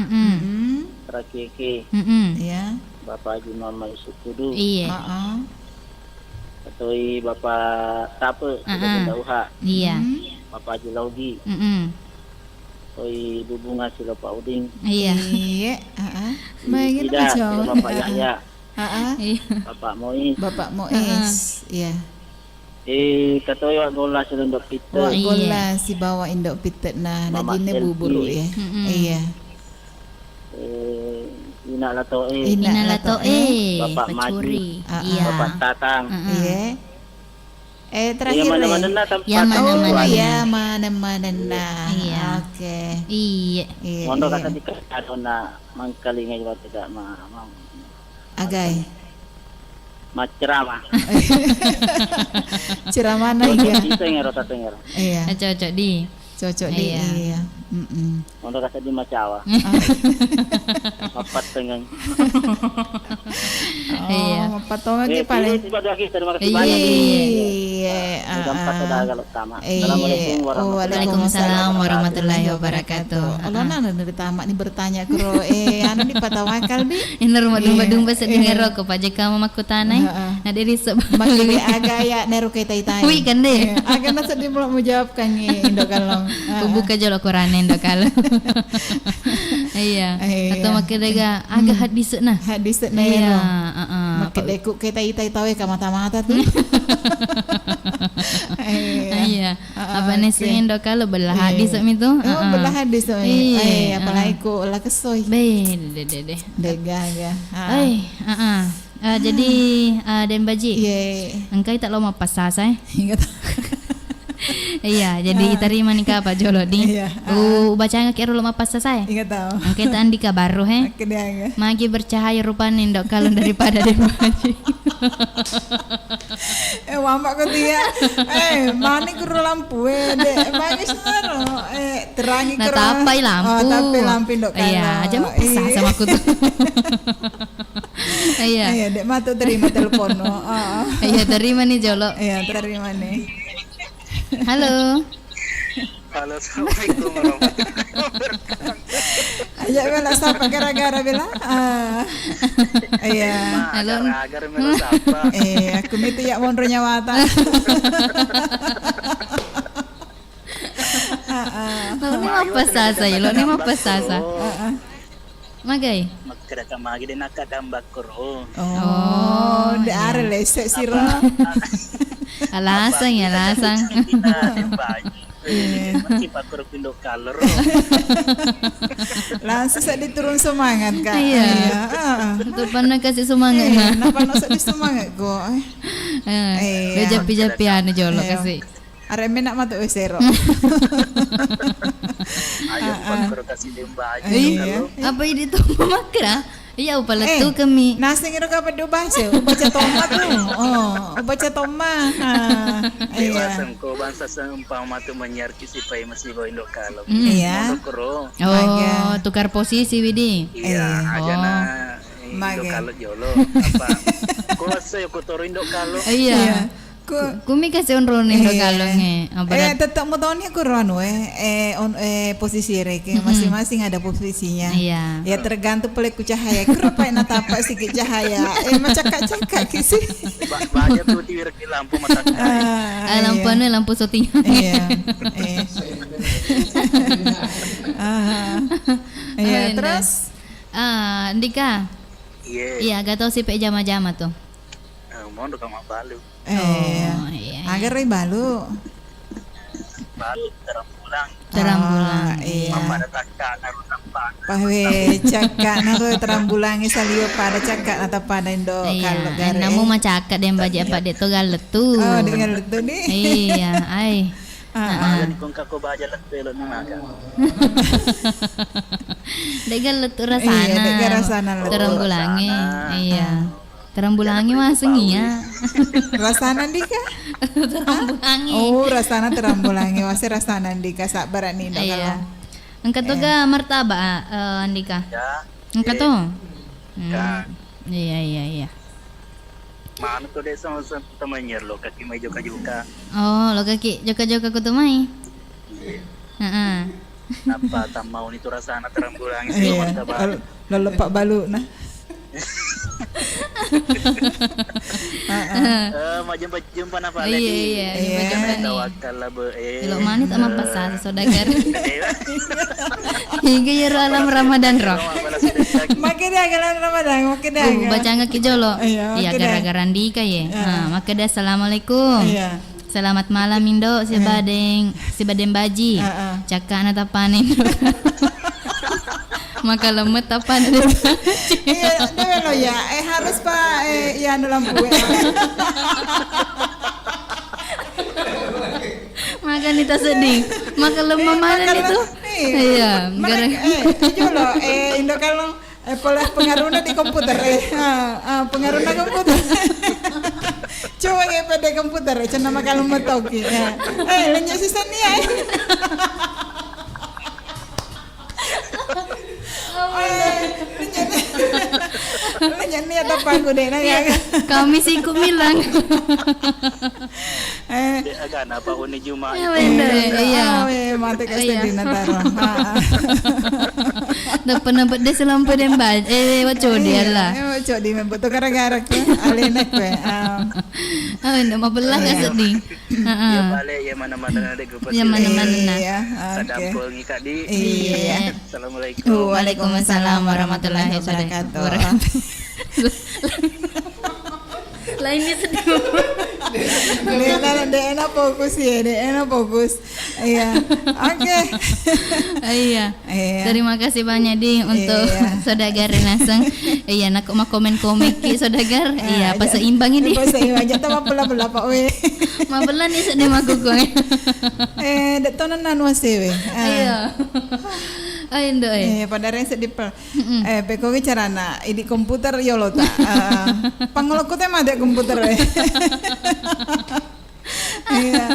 Rakeke. Iya. Bapak Haji Muhammad Sukudu. Iya. Atau Bapak Tape, Dauha. Iya. Bapak Haji Laugi. Oi Bunga sila Pak Uding. Iya. Baik itu Bapak Yahya. Bapak Mois. Iya. Katoy wa gola sila Indok Pite. Wa gola si bawa Indok Pite na nagine buburu ya. Iya. Inalato Bapak Maju. Iya. Bapak Tatang. Iya. Terakhir mana-mana tempat. Mana-mana na. Iya. Oke. Iya. Mondo kata dikado na mangkalinga juga tidak mau. Agay. Macerama. Ceramah na iya. Tengero. Iya. Cocok di. Iya. Untuk rasa di Macawa. Empat pengen. Iya. Patongan ki paling. Terima kasih banyak. Iya. Gampang sudah kalau utama. Iya. Assalamualaikum Waalaikumsalam warahmatullahi wabarakatuh. Allah nana dari tamak ni bertanya kuro anu di patawakal bi. Ini rumah dumba-dumba sedih rokok pajak kamu makutanai. Nah dari Makili aga ya neru kita itai. Wih kan deh. Aga nasa di belum menjawabkan ni Indo Kalong. Pembuka jolo Quran Indo kalau. Iya. Atau makidega agak hadis nah. Hadis na Iya. yun. Makideku kita itai tahu ya mata-mata tuh. Iya. Apa nih sih Indo kalau belah hadis itu? Oh belah hadis tuh. Iya. Apalagi ku lah kesoy. Deh. Dega. Jadi Den Baji. Iya. Engkau tak lama pas saya. Ingat. Iya, jadi terima nikah Pak Jolo di. Iya. Baca nggak kira lama pas saya. Ingat tahu. Engkau tak andika baru Kedang. Magi bercahaya rupanya Indo kalau daripada Den Baji. Mama ko dia. Mani ko lampu dek. Bagis naro. Terangi ko. Tapai lampu. Oh, tapai lampu Indo kalau. Iya, aja mau pisah sama aku tuh. Iya. Iya, dek matu terima telepon no. Iya, terima nih Jolo. Iya, terima nih. Halo. Halo, assalamualaikum warahmatullahi wabarakatuh. Aja bela sapa gara-gara bela. Iya. Halo. Agar melo sapa. Aku miti ya monro nyawata. Lo ni apa sasa? Lo ni apa sasa? Magai. Magkada magi din nakadambak ko ro. Oh, di are lesek sira. Alasan. Masih ko pindo kalor. Langsung saya diturun semangat kak. Iya. Untuk pernah kasih semangat. Napa nak sedih semangat ko? Lo japi-japian Jolo kasih. Are menak matu esero. Ayo ko kasih demba aja. Apa ini tuh makra? Iya upala tuh kami. Nasi ngira ka padu bahasa. Baca toma tuh. Baca toma. Iwasan ko bangsa sa umpama tu menyiar kisipai masih go Indo kalau. Iya. Oh, tukar posisi Widi. Iya, aja na Indo kalau Jolo. Apa? Ko saya ko toro Indo kalau. Iya. Kumi kasih onron Indo kalau tetap mau tahunnya kurang posisi reke masing-masing ada posisinya. Iya. Ya tergantung peleku cahaya. Kenapa nak tapak sikit cahaya? Macak-cakak kisi. Banyak tuh di lampu mata. Lampu syuting. Iya. Iya terus. Andika. Iya, gak tau sih pe jama-jama tuh. Mau udah kamu balu. Iya. Agar balu. Balu terang bulan. Iya. Pada takkan harus nampak. Pawe cakak nato terang bulangi salio pada cakak atau pada Indo kalau gare. Namu macakak dem baji apa det to galet tuh. Oh, dengan letu nih. Iya, ai. Jadi kung kako baja letelo naga. Degal letu rasana. Iya, degal rasana letu. Terang bulangi. Iya. Terang bulangi masing iya. Rasana ndika? Terang bulangi. Oh, rasana terang bulangi. Wasi rasana ndika sabaran nih Indo kalau. Angkat tuh ga martaba Andika. Ya. Angkat tuh. Ya. Iya. Mana tuh desa sama temannya lo kaki mai joka-joka. Oh, lo kaki joka-joka ku tuh mai. Apa tak mau itu rasana terang bulangi sih Iya. Lalu Pak Balu nah. Mau jumpa apa Iya, lagi? jumpa nih. Tawakal lah Lo mani tak mampas sasa saudagar. Hingga ya alam Ramadan roh. Makin dia galan Ramadan, makin dia. Baca nggak kijolo. Iya, Iya, makin gara-gara Andika ya. Maka dah assalamualaikum. Iya. Selamat malam Indo, si Badeng Baji. Cakak na tapanin. Maka lemet apa Iya, dia lo ya. Harus Pak ya lampu. Maka nita sedih. Maka lemah mana itu? Iya, gara. Itu lo Indo kalau pola pengaruhnya di komputer pengaruhnya komputer. Coba kayak pada komputer, cina makan lemetoki. Lenyap sisa nih. Nyanyi atau apa aku deh nanya. Kami sih ku bilang. Agak apa uni Juma. Ya benar. Iya. Mati kasih di Nataro. Dapat deh selampu dan baj. Waco dia lah. Waco di membuat gara-gara ke alenek ke. Ndak mau belah enggak sedih. Ya balik ya mana-mana ada grup. Ya mana-mana. Iya. Sadampul ngikak di. Iya. Assalamualaikum. Waalaikumsalam warahmatullahi wabarakatuh. Lainnya sedih. Dia enak fokus ya, dia enak fokus. Iya. Oke. Iya. Terima kasih banyak di untuk saudagar langsung. Iya, nak mau komen komik saudagar. Iya, pas seimbang ini. Pas seimbang aja tambah pula-pula Pak we. Mabelan ni sedih makuku. Dak tonan anu we. Iya. Ay, ndo pada ren sedih per. Beko ke carana ini komputer yolo ta. Pangolokku teh mah ada komputer we. Iya.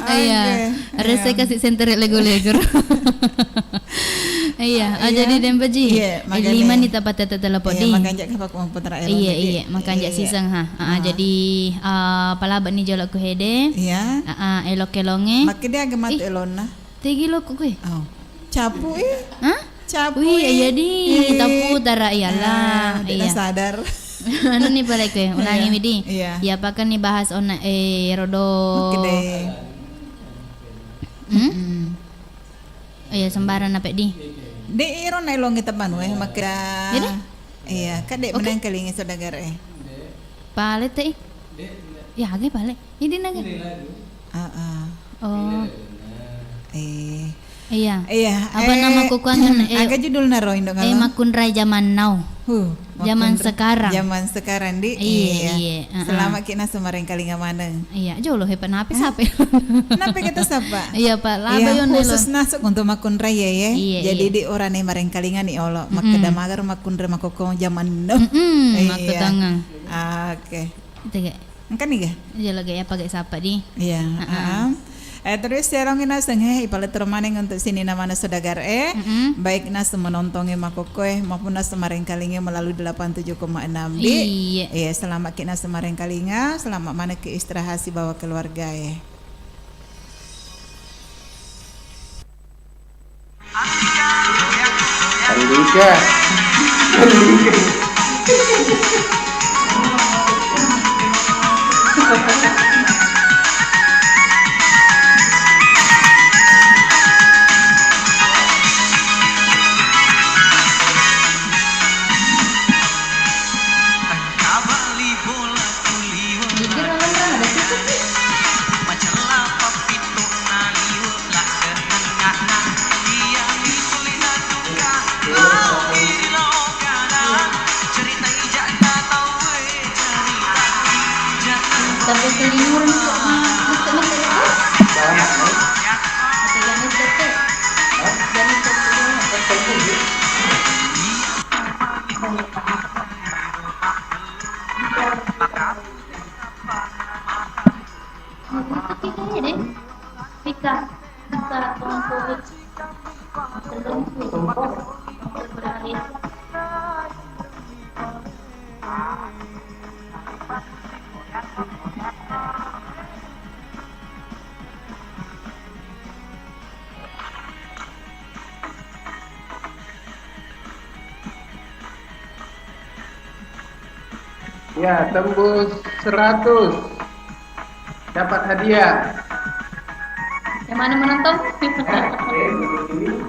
Iya. Rese kasih center lego-lego. Iya, jadi dembaji. Lima ni tapat telepon di. Makanya ka komputer air. Iya, makanya sisang ha. Jadi palaban ni jolok ku hede. Iya. Elok-elonge. Makin dia gemat elona. Tegi lo ku ke. Oh. Capu ya? Hah? Capu. Iya di tapu tara iyalah. Iya. Sadar. Anu nih balik ke ulangi midi. Iya. Ya pakan nih bahas ona rodo. Oke. Iya sembaran apa di? Di iro na ilong itapan we makira. Iya, kadek menang kalingi saudagar Palet teh. Ya age palet. Ini naga. Oh. Iya. Apa nama kukuangan? Agak judul naro indong kalau. Makun rai zaman now. Zaman sekarang. Zaman sekarang di. Iya. Selama kita semarang kalinga maneng. Iya, jauh loh hepan apa sape. Kenapa kita sapa? Iya Pak, laba yon khusus nasuk untuk makun raya ya. Iya, jadi di orang yang mareng kalinga nih olo. Makeda magar makun re makokong zaman now. Makta tangang. Oke. Itu gak? Kan nih ga? Iya lagi apa gak sapa di? Iya. Terus serong ina senghe ipalet termaneng untuk sini namanya saudagar baik nas menontongi makokoe maupun nas semareng kalinga melalui 87,6 di. Iya. Selamat kita semareng kalinga, selamat mana ke istirahat si bawa keluarga ya. Andika. Tapi kelinyur Ya, tembus 100. Dapat hadiah. Yang mana menonton?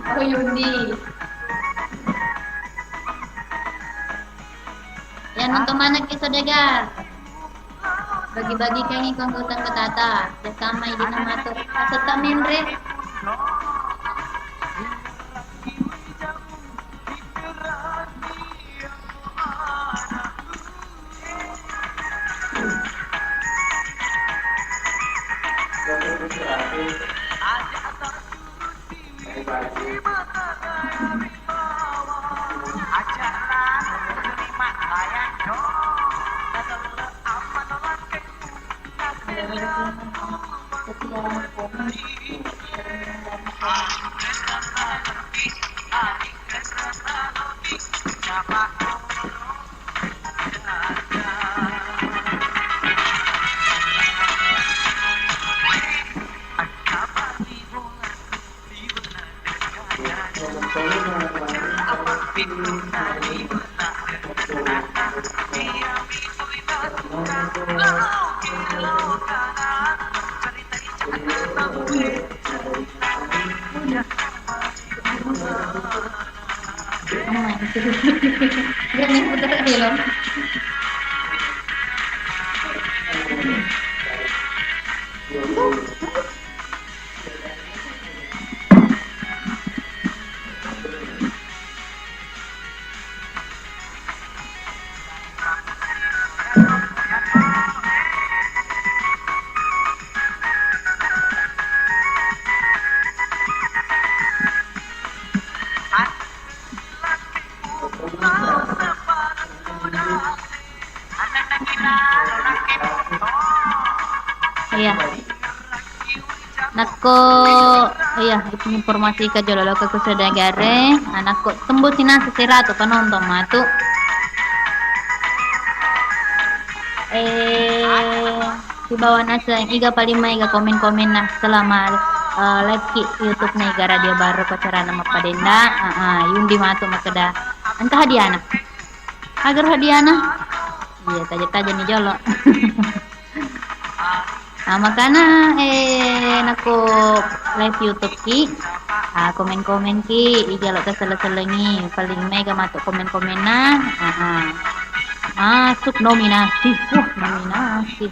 Oh Yundi. Yang nonton mana ke saudagar? Bagi-bagi kami kongkutan petata. Bersama Idina Matur. Serta Mendre. Jangan putar film. Iya. Nako, iya, informasi ka jolo ka kusadagare, anakku tembus sina sesirato penonton matu. Di bawah nasa iga palimay iga komen-komen na selama live ki YouTube na iga radio baru pacara nama padenda, yung di matu makada. Entah hadiana. Agar hadiana. Iya, taja-taja ni jolo. Makana nako live YouTube ki komen-komen ki igalo ta sala-salangi paling mega mato komen-komen na masuk nominasi nominasi.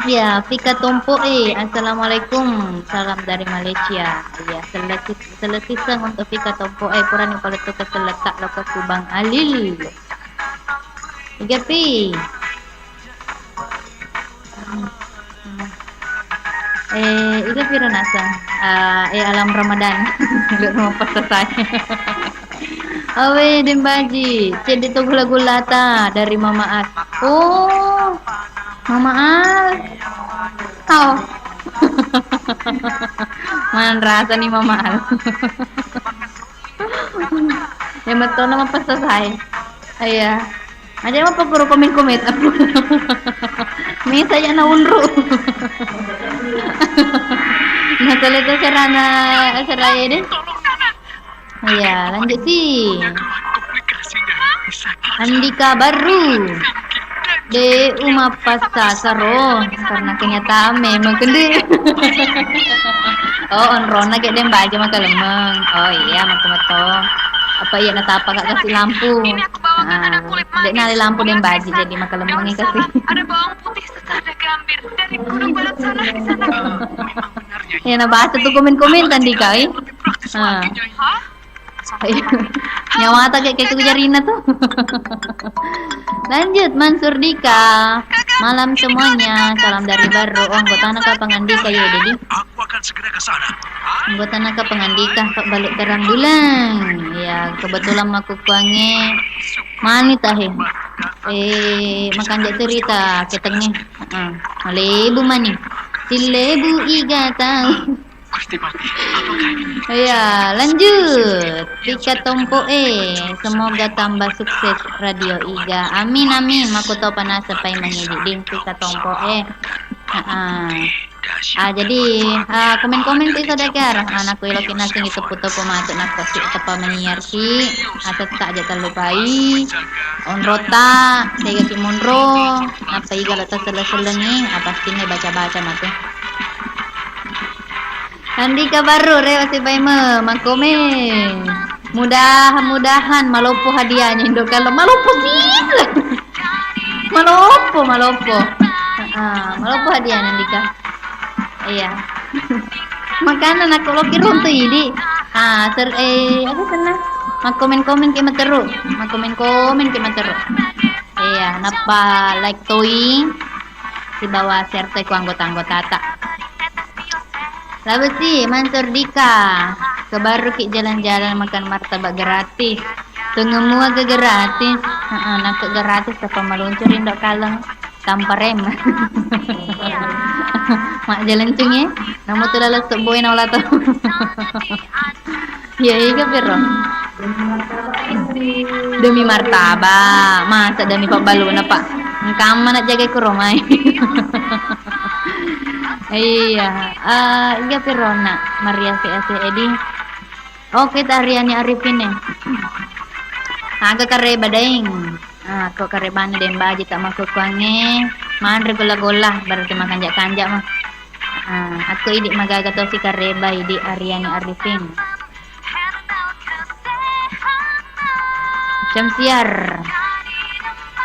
Ya, Fika Tompo assalamualaikum, salam dari Malaysia. Ya, selesai untuk Fika Tompo kurang kalau tu keseletak lokal Subang Alil. Igapi. Itu piro nasa alam Ramadan nggak mau selesai. Awe Dembaji cedi tu gula-gula ta dari Mama As. Oh Mama As tahu mana rasa nih Mama As. Yang betul nama pas selesai. Iya. Ada yang apa perlu komen-komen aku. Ini saya na unru. Nah kalau itu seraya deh. Iya lanjut sih. Andika baru. De Uma Pasta Saro karena kenyataan memang gede. Oh onrona kayak dem baja maka lemeng. Oh iya maka apa iya natapa gak kasih lampu. Dek nali lampu dem baji jadi maka lemeng kasih. Ada bawang putih secara gambir dari gunung barat sana di sana. Ya na baca tuh komen-komen tadi kau. Nyawa tak kayak Jarina tuh. Lanjut Mansur Dika. Malam semuanya. Salam dari Baru. Anggota naka pengandika ya Dedi. Aku akan segera ke sana. Anggota naka pengandika kok balik terang bulan. Ya kebetulan aku kuange mani tahe. Makan jak cerita ketengnya. Lebu mani. Silebu iga tahu. Ya lanjut Tika Tompo semoga tambah sukses Radio Iga, amin amin makoto panasa pai mangiding Tika Tompo jadi komen-komen ti sadakar anakku ilokin nasing itu puto pematuk nak kasih tepa menyiar si atau tak aja terlupai onrota tega ki monro apa iga letas seleselengi apa sini baca-baca matu. Andika baru masih paime makomen. Mudah-mudahan malopo hadiahnya Indo kalau malopo sih. Malopo. Malopo hadiah Andika. Iya. Makanan aku lokir untuk ini. Apa senang? Makomen-komen ke materu. Iya, napa like toing di bawah share ku anggota-anggota tak. Lalu sih Mansur Dika kebaru ki jalan-jalan makan martabak gratis tengah mua ke gratis nak ke gratis apa meluncurin dok kaleng tanpa rem. Mak jalan cungnya namu tu lalu sebuah nolak tu. Ya iya piro demi martabak masa demi pak balu napa engkau nak jaga kuromai. Iya, iya Pirona, Maria VAC Edi. Oke, tariannya Arifin nih. Agak kare badaing. Kok kare bani den baji tak masuk kuange. Man gola-gola berarti makan jak kanjak mah. Aku idik magaga to si Kareba idik Aryani Arifin. Siar.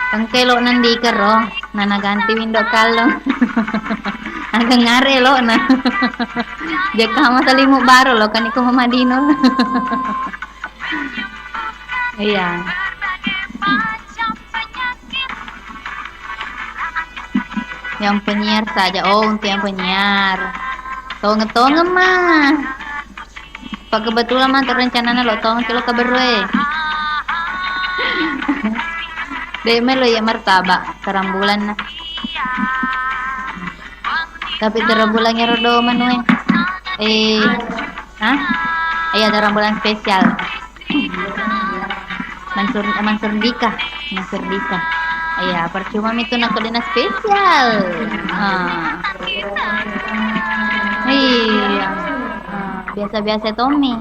Pangkelo nandi karo nanaganti window kalong. Agak ngare lo na. Jaka masalimu baru lo kan iku mamadino. Iya. Yang penyiar saja. Oh, untuk yang penyiar. Tonge mah. Pak kebetulan mah terencana lo tonge kilo kabar we. Deme lo ya martabak kerambulan na. Tapi terambulan ya rodo manue. Iya terambulan spesial. Mansur Dika. Iya, percuma itu nak kedina spesial. Iya. Biasa-biasa Tommy.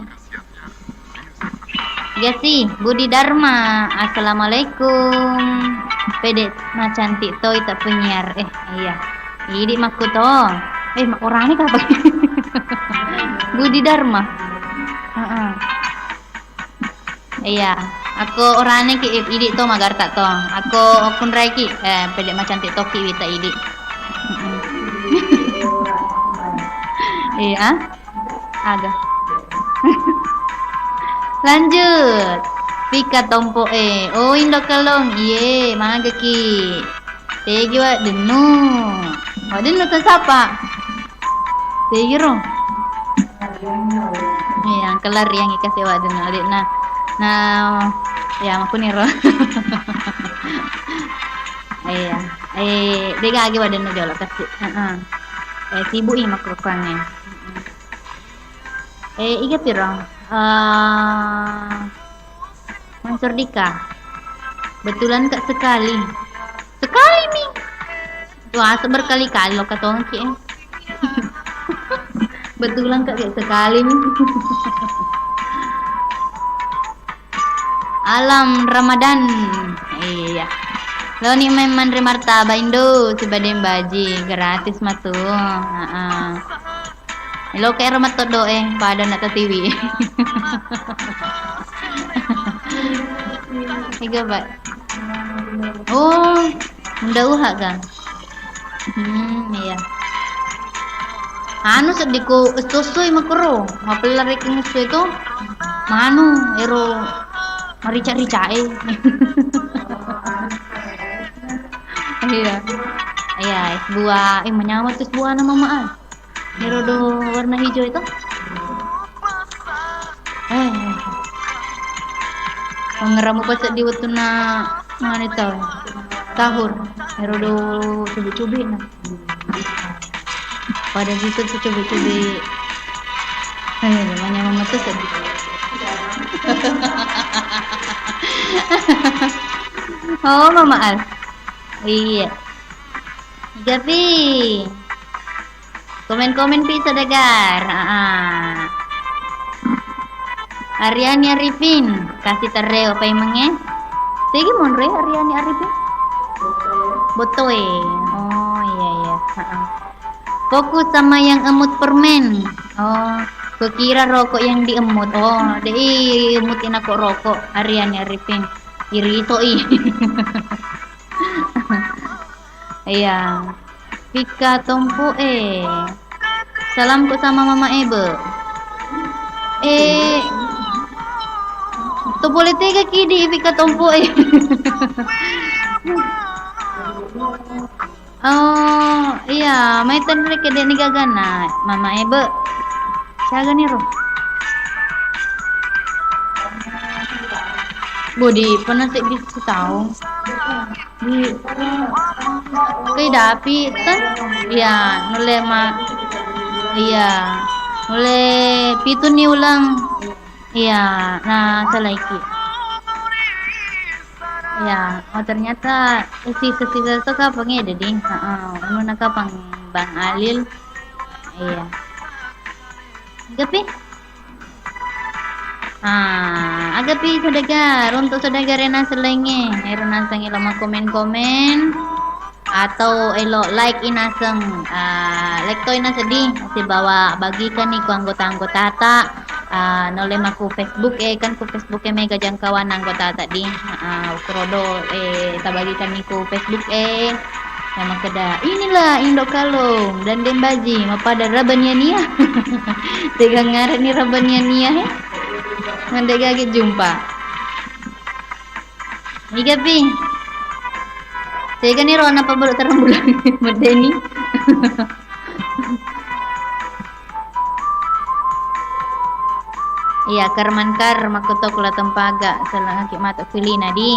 Ya sih, Budi Dharma. Assalamualaikum. Pede nah cantik toy tak penyiar. Iya. Ini makku toh. Orang ini kapan? Budi Dharma. Iya. Aku orangnya ki idik to magar tak to. Aku okun raiki pede macam cantik toki wita idik. Iya. Agak. Lanjut. Pika tompo oh indo kalong iye maga ki. Tegi wa denu. Wa denu to sapa? Tegi ro. Iya, kelar yang ikasih wa denu adik nah ya aku nih ro. Iya. Dega agi wa denu jolo kasih. Sibuk ih makrokangnya. Iga piro? Mansur Dika. Betulan kak sekali nih. Wah, berkali-kali lo katong ki. Betulan kak sekali nih. Alam Ramadan. Iya. Lo nih memang martabak Indo sebadem baji gratis matu. Lo kayak remat todo pada nak TV. Tiga bat. Oh, mendauha kan? Iya. Anu sediku estosoy makro. Mapelar iking esto itu. Manu ero marica-ricae. Iya. Iya, es buah. Menyamar es buah nama maan. Merodo warna hijau itu. Pengeramu pacak di waktu mana tahu tahun merodo cubi-cubi nah. Pada situ cubi-cubi. Namanya mama tuh sedih. Oh mama Al. Iya. Tapi komen-komen bisa dagar. Aryani Arifin kasih tereo apa emangnya? Tegi monre Aryani Arifin? Botoe. Oh iya. Fokus sama yang emut permen. Oh, kukira rokok yang diemut. Oh, dei emutin aku rokok Aryani Arifin. Iri itu Iya. Pika tompo Salamku sama Mama Ebe. Tu boleh tega kidi pika tompo Oh, iya, mai tan mereka dek ni gagana Mama Ebe. Siaga ni ro. Bodi pernah sih bisa tahu. Di kay dapi tan iya nule nule pitu ni ulang iya nah salaiki iya ternyata sisa itu kapang ada ding ano kapang Bang Alil iya gapi agapi saudagar untuk saudagar yang selenge eron nasang ilama komen-komen atau elo like inaseng like to ina sedih si bawa bagikan nih ku anggota-anggota ta noleh maku Facebook kan ku Facebook mega jangkauan anggota tadi krodo tabagikan nih ku Facebook yang makada inilah Indok Kalong dan Dembaji mapada rabanya nia tegang ngaret nih rabanya nia ngandek gagit jumpa Iga pi saya kan ni rona apa baru terang bulan medeni iya karmankar makoto kula tempaga salang aki mata kulina di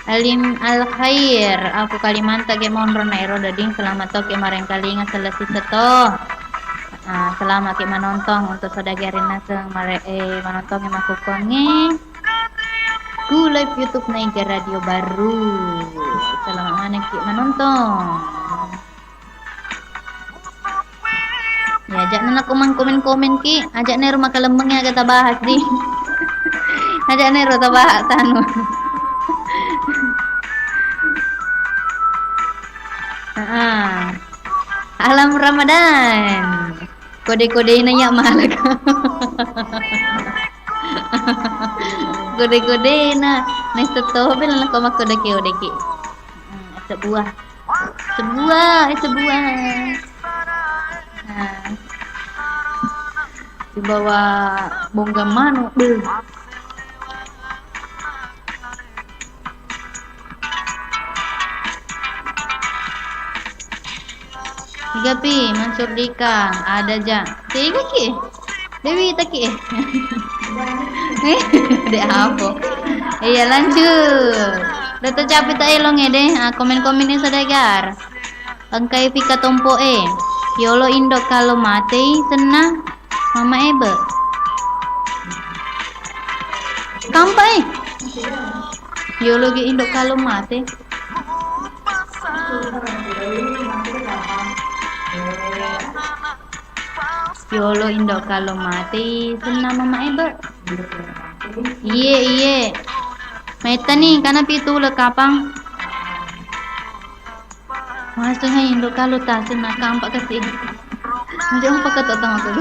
Alim al khair aku Kalimanta ge monro na ero dading selamat to ke mareng kalinga selesi seto selamat ke manontong untuk saudagerin naseng manontong yang makukonge ku live YouTube na Iga Radio Baru selamat mana ki manontong ya ajak nana komen ki ajak nero maka lembengnya kita bahas di ajak nero kita bahas tanu alam Ramadan kode-kode nanya malak kode-kode na nesto bel na ko makode ki sebuah di bawah bongga manu Tiga pi Mansur Dika ada aja tiga ki Dewi taki dek apa iya lanjut udah tercapai tak elong deh komen-komennya saudagar angkai pika tompo Yolo Indok kalau mati senang mama ebe kampai Yolo ge Indok kalau mati Yolo Indok kalau mati senang mama ebe iye Meta nih karena pitu le kapang masuk hai Indok kalau tak senang kampak kasih jangan pakai totong aku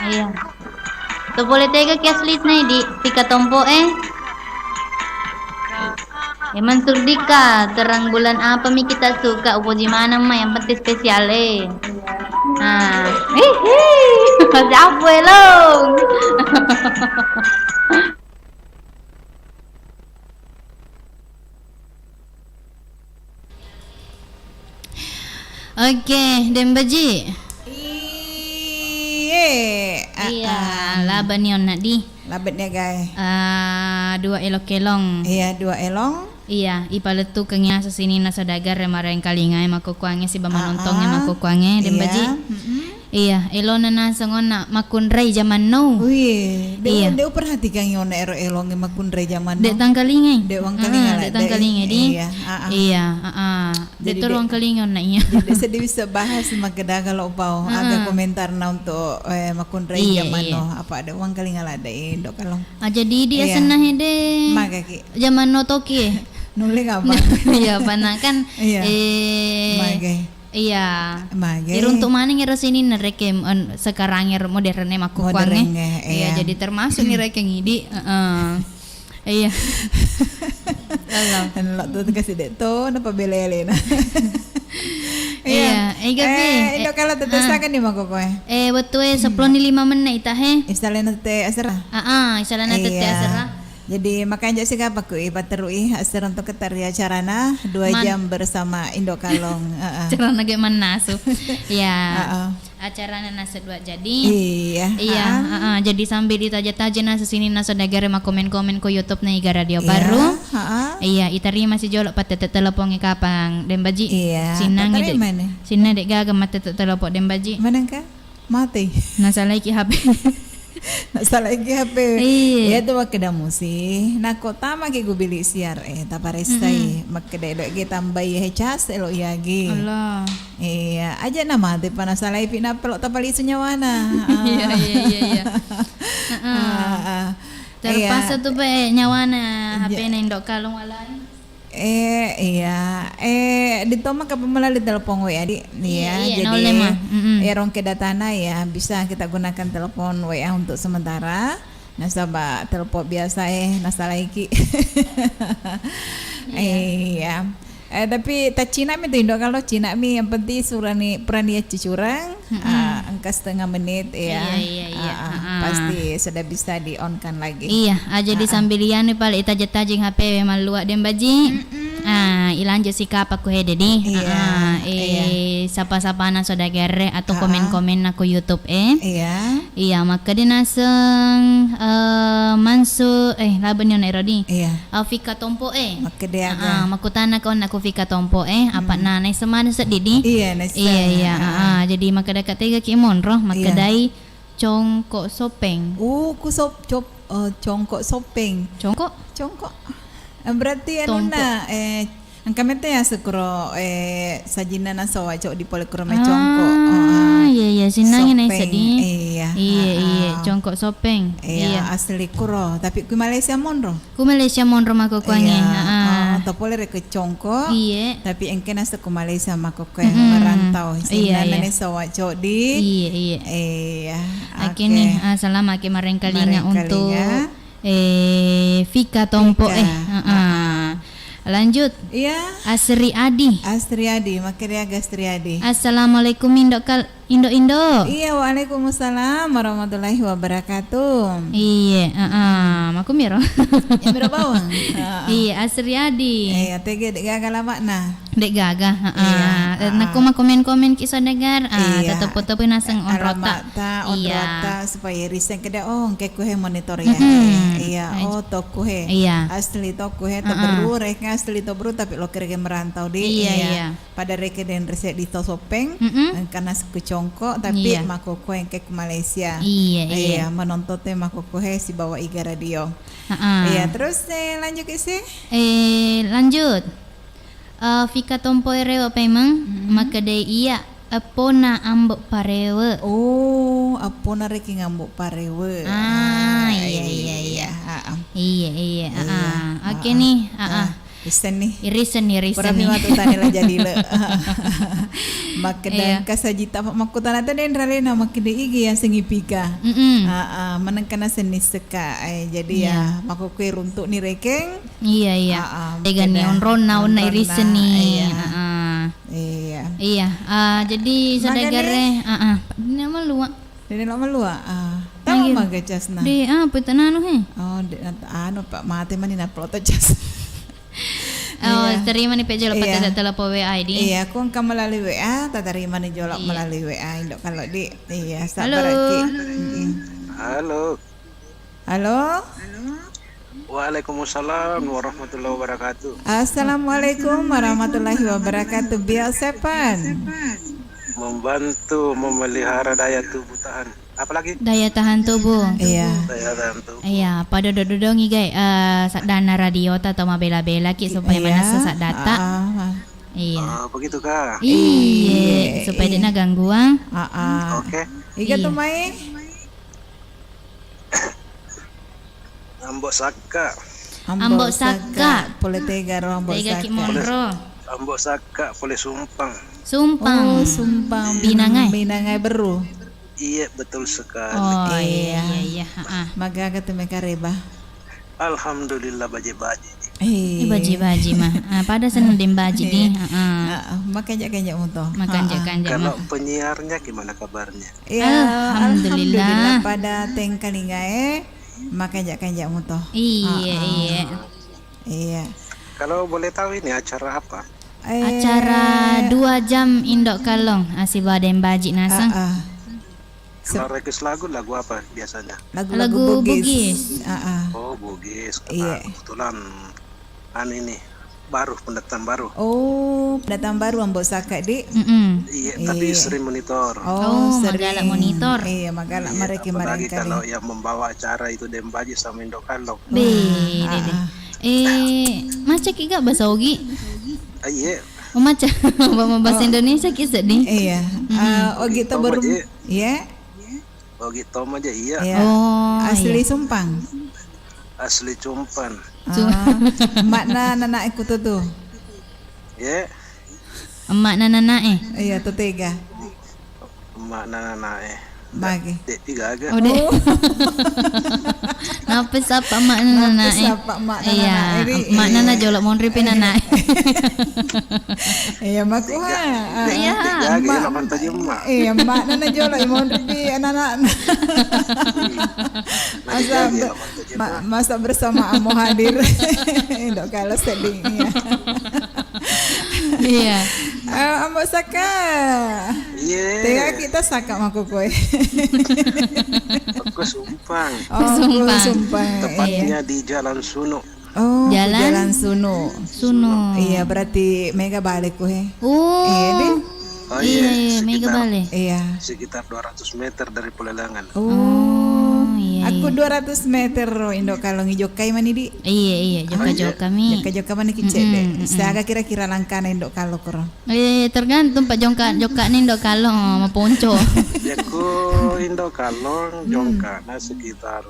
iya tuh boleh tega cashless nih di tika tompo Mansur Dika terang bulan apa mi kita suka upo gimana mah yang penting spesial siapa lo Oke, Dembaji. Iya, laban yon nak di. Labatnya guys. Dua elok-elong. Iya, dua elong. Iya, ipaletu kengnya sesini na saudagar remareng kalingai makukuange si bamanontongnya makukuange Dembaji. Iya, elona na sangona makunrai zaman now. Wih, dia perhatikan yon ero elong makunrai zaman now. Dek tangkalingai. Dek wang kalingai. Dek tangkalingai di. Iya, Dek tu ruang kalingon na iya. Jadi sedih bisa bahas makeda kalau pau ada komentar na untuk makunrai zaman now. Apa ada wang kalingai ada Indok Kalong. Jadi dia senah de. Magaki. Zaman now toki. Nulis apa? Iya, pana kan. Magaki. Iya. Mage. Untuk mana ngira sini nereke sekarang ngira modernnya makukuange. Iya, jadi termasuk nireke ngidi. Iya. Lalu. Lo tuh kasih dek tuh napa belele na. Iya. Indok kalau tetesakan di makukuange. Betul 10 ni 5 menit itah Istalena tete asara. Istalena tete asara. Jadi makanya sih apa ku terui asar untuk ketaria carana 2 jam bersama Indok Kalong. Carana ge manasu. Iya. Acarana nasa 2 jadi. Iya. Jadi sambil ditaja-taja nasa sini nasa dagare komen-komen ko YouTube na Iga Radio Baru. Iya, itari masih jolok patete telepon kapang Dembaji. Iya. Sinna dek gaga matete telepon Dembaji. Mana ka? Mati. Nasa lagi HP. Salah lagi HP. Iya. Ya tu makeda musi. Nak kota make gu bilik siar taparestai. Makeda elok ge tambai hecas elok yagi. Allah. Iya, aja nama te panasalai pina pelok tapali senyawana. Iya. Terpaksa tu pe nyawana HP na indok kalong walai. Iya. Ditoma ka melalui telepon WA di. Iya, jadi rong kedatana ya bisa kita gunakan telepon WA untuk sementara. Nasaba telepon biasa nasalah iki. Iya. Tapi tak Cina mi tu indok kalau Cina mi yang penting surani perania cicurang angka setengah menit ya. Iya. Pasti sudah bisa di on kan lagi. Iya, jadi sambilian ni pala itajat-tajing HP maluak dem baji. Ilan je sikap aku hede di. Sapa-sapa na saudara atau komen-komen aku YouTube Iya, maka dia naseng mansu laban yon erodi. Iya. Fika tompo Maka dia makutana kawan aku fika tompo apa nanay semana sedidi. Iya. Jadi maka dekat tega ki monroh maka dai congkok sopeng. Congkok sopeng. Congkok? Berarti anu na ang kamete ya sekro sajina na sawa cok di pole kro congkok. Iya sinangin ay sedi. Iya. Congkok sopeng. Iya, asli kuro, tapi ku Malaysia monro. Ku Malaysia monro mako kuangin. To pole re ke congkok. Iya. Tapi engke na ku Malaysia mako ku merantau. Sina na sawa cok di. Iya. Akini salam aki marengkalinya untuk Fika Tompo lanjut. Iya. Asri Adi, makanya Gastri Adi. Assalamualaikum Indo. Iya, waalaikumsalam warahmatullahi wabarakatuh. Iya, maku miro. Ya miro bawang. Iya, Asri Adi. Iya, tege dek gagal lama nah. Dek gagah, naku mah komen-komen kisah negar, tetep naseng on rota. Rota supaya resign kada kayak kuhe monitor ya. Iya, tokuhe. Iya. Asli tokuhe teberu reka asli toberu tapi lo kerja merantau di. Iya. Pada reka dan resep di Tosopeng karena suku congkok tapi makoko yang ke Malaysia. Iya. Menontonnya makoko si bawa iga radio. Iya, terus lanjut ke sih. Lanjut. Fika tompo rewa pemang maka dai iya apona ambok parewe. Apona reki ngambok parewe. Iya. Oke nih. Irisan nih. Perami waktu tadi lah jadi le. Makedan kasajita makutan ada den ralena makede igi yang sengipika. Menengkana seni seka. Jadi ya makukui runtuk ni rekeng. Iya. Tegan ni onron naon na irisan nih. Iya. Jadi sadagare nama luak. Dene lama luak. Tahu maga casna. Di putanano he. Pak mate mani na ploto cas. Terima nih pejolok pada telepon WA ini. Iya, aku angka melalui WA, tak terima nih jolok melalui WA. Indok kalau di, Halo. Halo. Waalaikumsalam warahmatullahi wabarakatuh. Assalamualaikum warahmatullahi wabarakatuh. Biar sepan. Membantu memelihara daya tubuh tahan. Apalagi? Daya tahan tubuh. Iya. Daya tahan tubuh. Iya, pada dododongi guys. Dana radio atau mabela-bela ki supaya mana sesak data. Iya. Begitu kah? Iya, supaya dia gangguan. Oke. Iga tuh mai. Ambok Saka. Boleh tega ambok Tega Saka. ki monro. Ambok Saka boleh Sumpang. Sumpang. Binangai beru. Iya, betul sekali. Iya. Maga ketemeka reba. Alhamdulillah baji-baji. Baji-baji mah. Pada seneng dem baji di. Makanya muto. Kalau penyiarnya gimana kabarnya? Ya, Alhamdulillah. Pada tengkalinga makanya muto. Iya. Kalau boleh tahu ini acara apa? Acara 2 jam indok kalong asiba dem baji nasang. Kalau request lagu apa biasanya? Lagu Bugis. Bugis. Iya. Kebetulan ini pendatang baru. Oh, pendatang baru ambok saka di. Iya, tapi sering monitor. Oh, sering magalak monitor. Iya, magalak mereka apalagi mereka. kalau yang membawa acara itu Dembaji sama Indokalong. Bede. Macam kita bahasa Ogi. Iya. Oh macam bahasa Indonesia kisah nih. Iya. Oh gitu baru. Iya. Oh gitu aja iya. Oh, asli Sumpang. Asli Cumpan. Makna nana ikut tuh. Iya. Emak nana Iya tuh tega. Emak nana Bagi. Dek tiga agak. Oh dek. Napis apa emak nana Iya. Emak nana jolok monri nana. Iya mak Iya. Iya mak nana jolok monri anak-anak. Masa bersama amo hadir. Dok kalau sedih. Iya. Ambok saka. Iya. Tega kita saka maku kowe. Aku Sumpang. Sumpang. Tepatnya di Jalan Suno. Oh, Jalan Suno. Iya, berarti mega balik kowe. Oh. Iya, mega balik. Iya. Sekitar 200 meter dari Pelelangan. Iya. Aku 200 meter Indokalong Jokai mani di. Iya, joka kami. Joka mani kicek deh. Saya kira-kira langkana Indokalong koro. Tergantung Pak joka nih Indokalong sama ponco. Aku Indokalong jongkana sekitar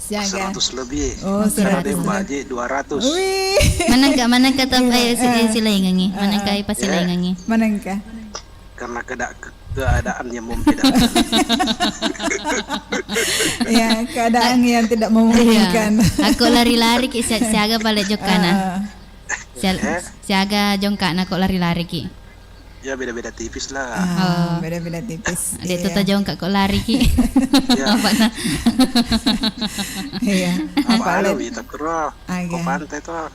100 lebih. Oh, 100. Dembaji 200. Wih. Mana kata silaingangi? Mana kai pasilaingangi? Manangka? Karena keadaan yang membedakan. Ya, keadaan yang tidak memungkinkan. Aku lari-lari ki siaga balik jokana. Siaga jongkana kok lari-lari ki. Ya beda-beda tipis lah. Beda-beda tipis. Dia tuh jongkak kok lari ki. Apa nah? Iya. Apa ada kita kero? Ke pantai tuh.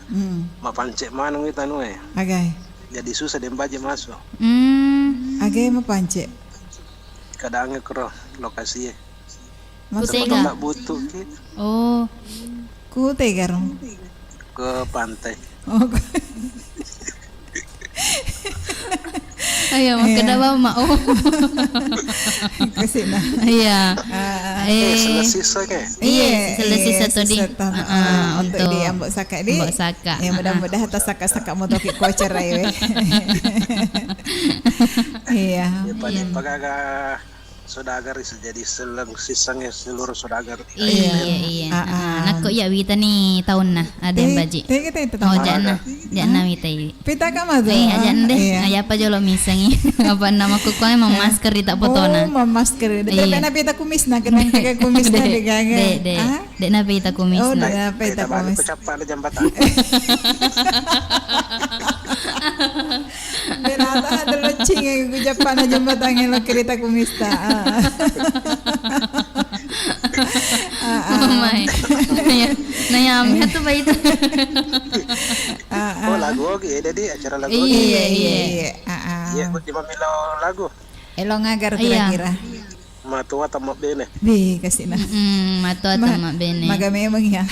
Ma pancek mana kita nu Agai. Jadi susah Dembaji masuk. Agai ma pancek. Kadangnya kero lokasi. Kutega. Tak butuh ki. Oh. Kutega rong. Ke pantai. Oh. Ayo mak kada bawa mak. Oh. Kesina. Iya. Selesai ke? Iya, selesai tadi. Untuk di ambok saka di. Ambok saka. Ya mudah-mudahan tas saka mau toki kocer ayo. Iya. Ya pagaga saudagar jadi sisangnya seluruh saudagar. Iya. Nak kok ya wita nih tahun nah ada yang baji. Oh jangan wita ini. Pita kamu tuh. Ajan deh. Ayah apa jolo misangi. Apa nama kuku emang masker di tak potona. Oh masker. Tapi na pita kumis na kena pakai kumis na digaga. Dek na pita kumis na. Oh na pita kumis. Cepat ada jambatan. Berata ada lucing yang gujapan aja jambatan lo kereta kumis ta. Mamai. Naya amnya tuh baik itu. Oh lagu oke jadi acara lagu. Iya. Iya buat dimamilo lagu. Elo ngagar kira-kira. Matua tamak bene. Bi kasih nah. Matua tamak bene. Maga memang ya.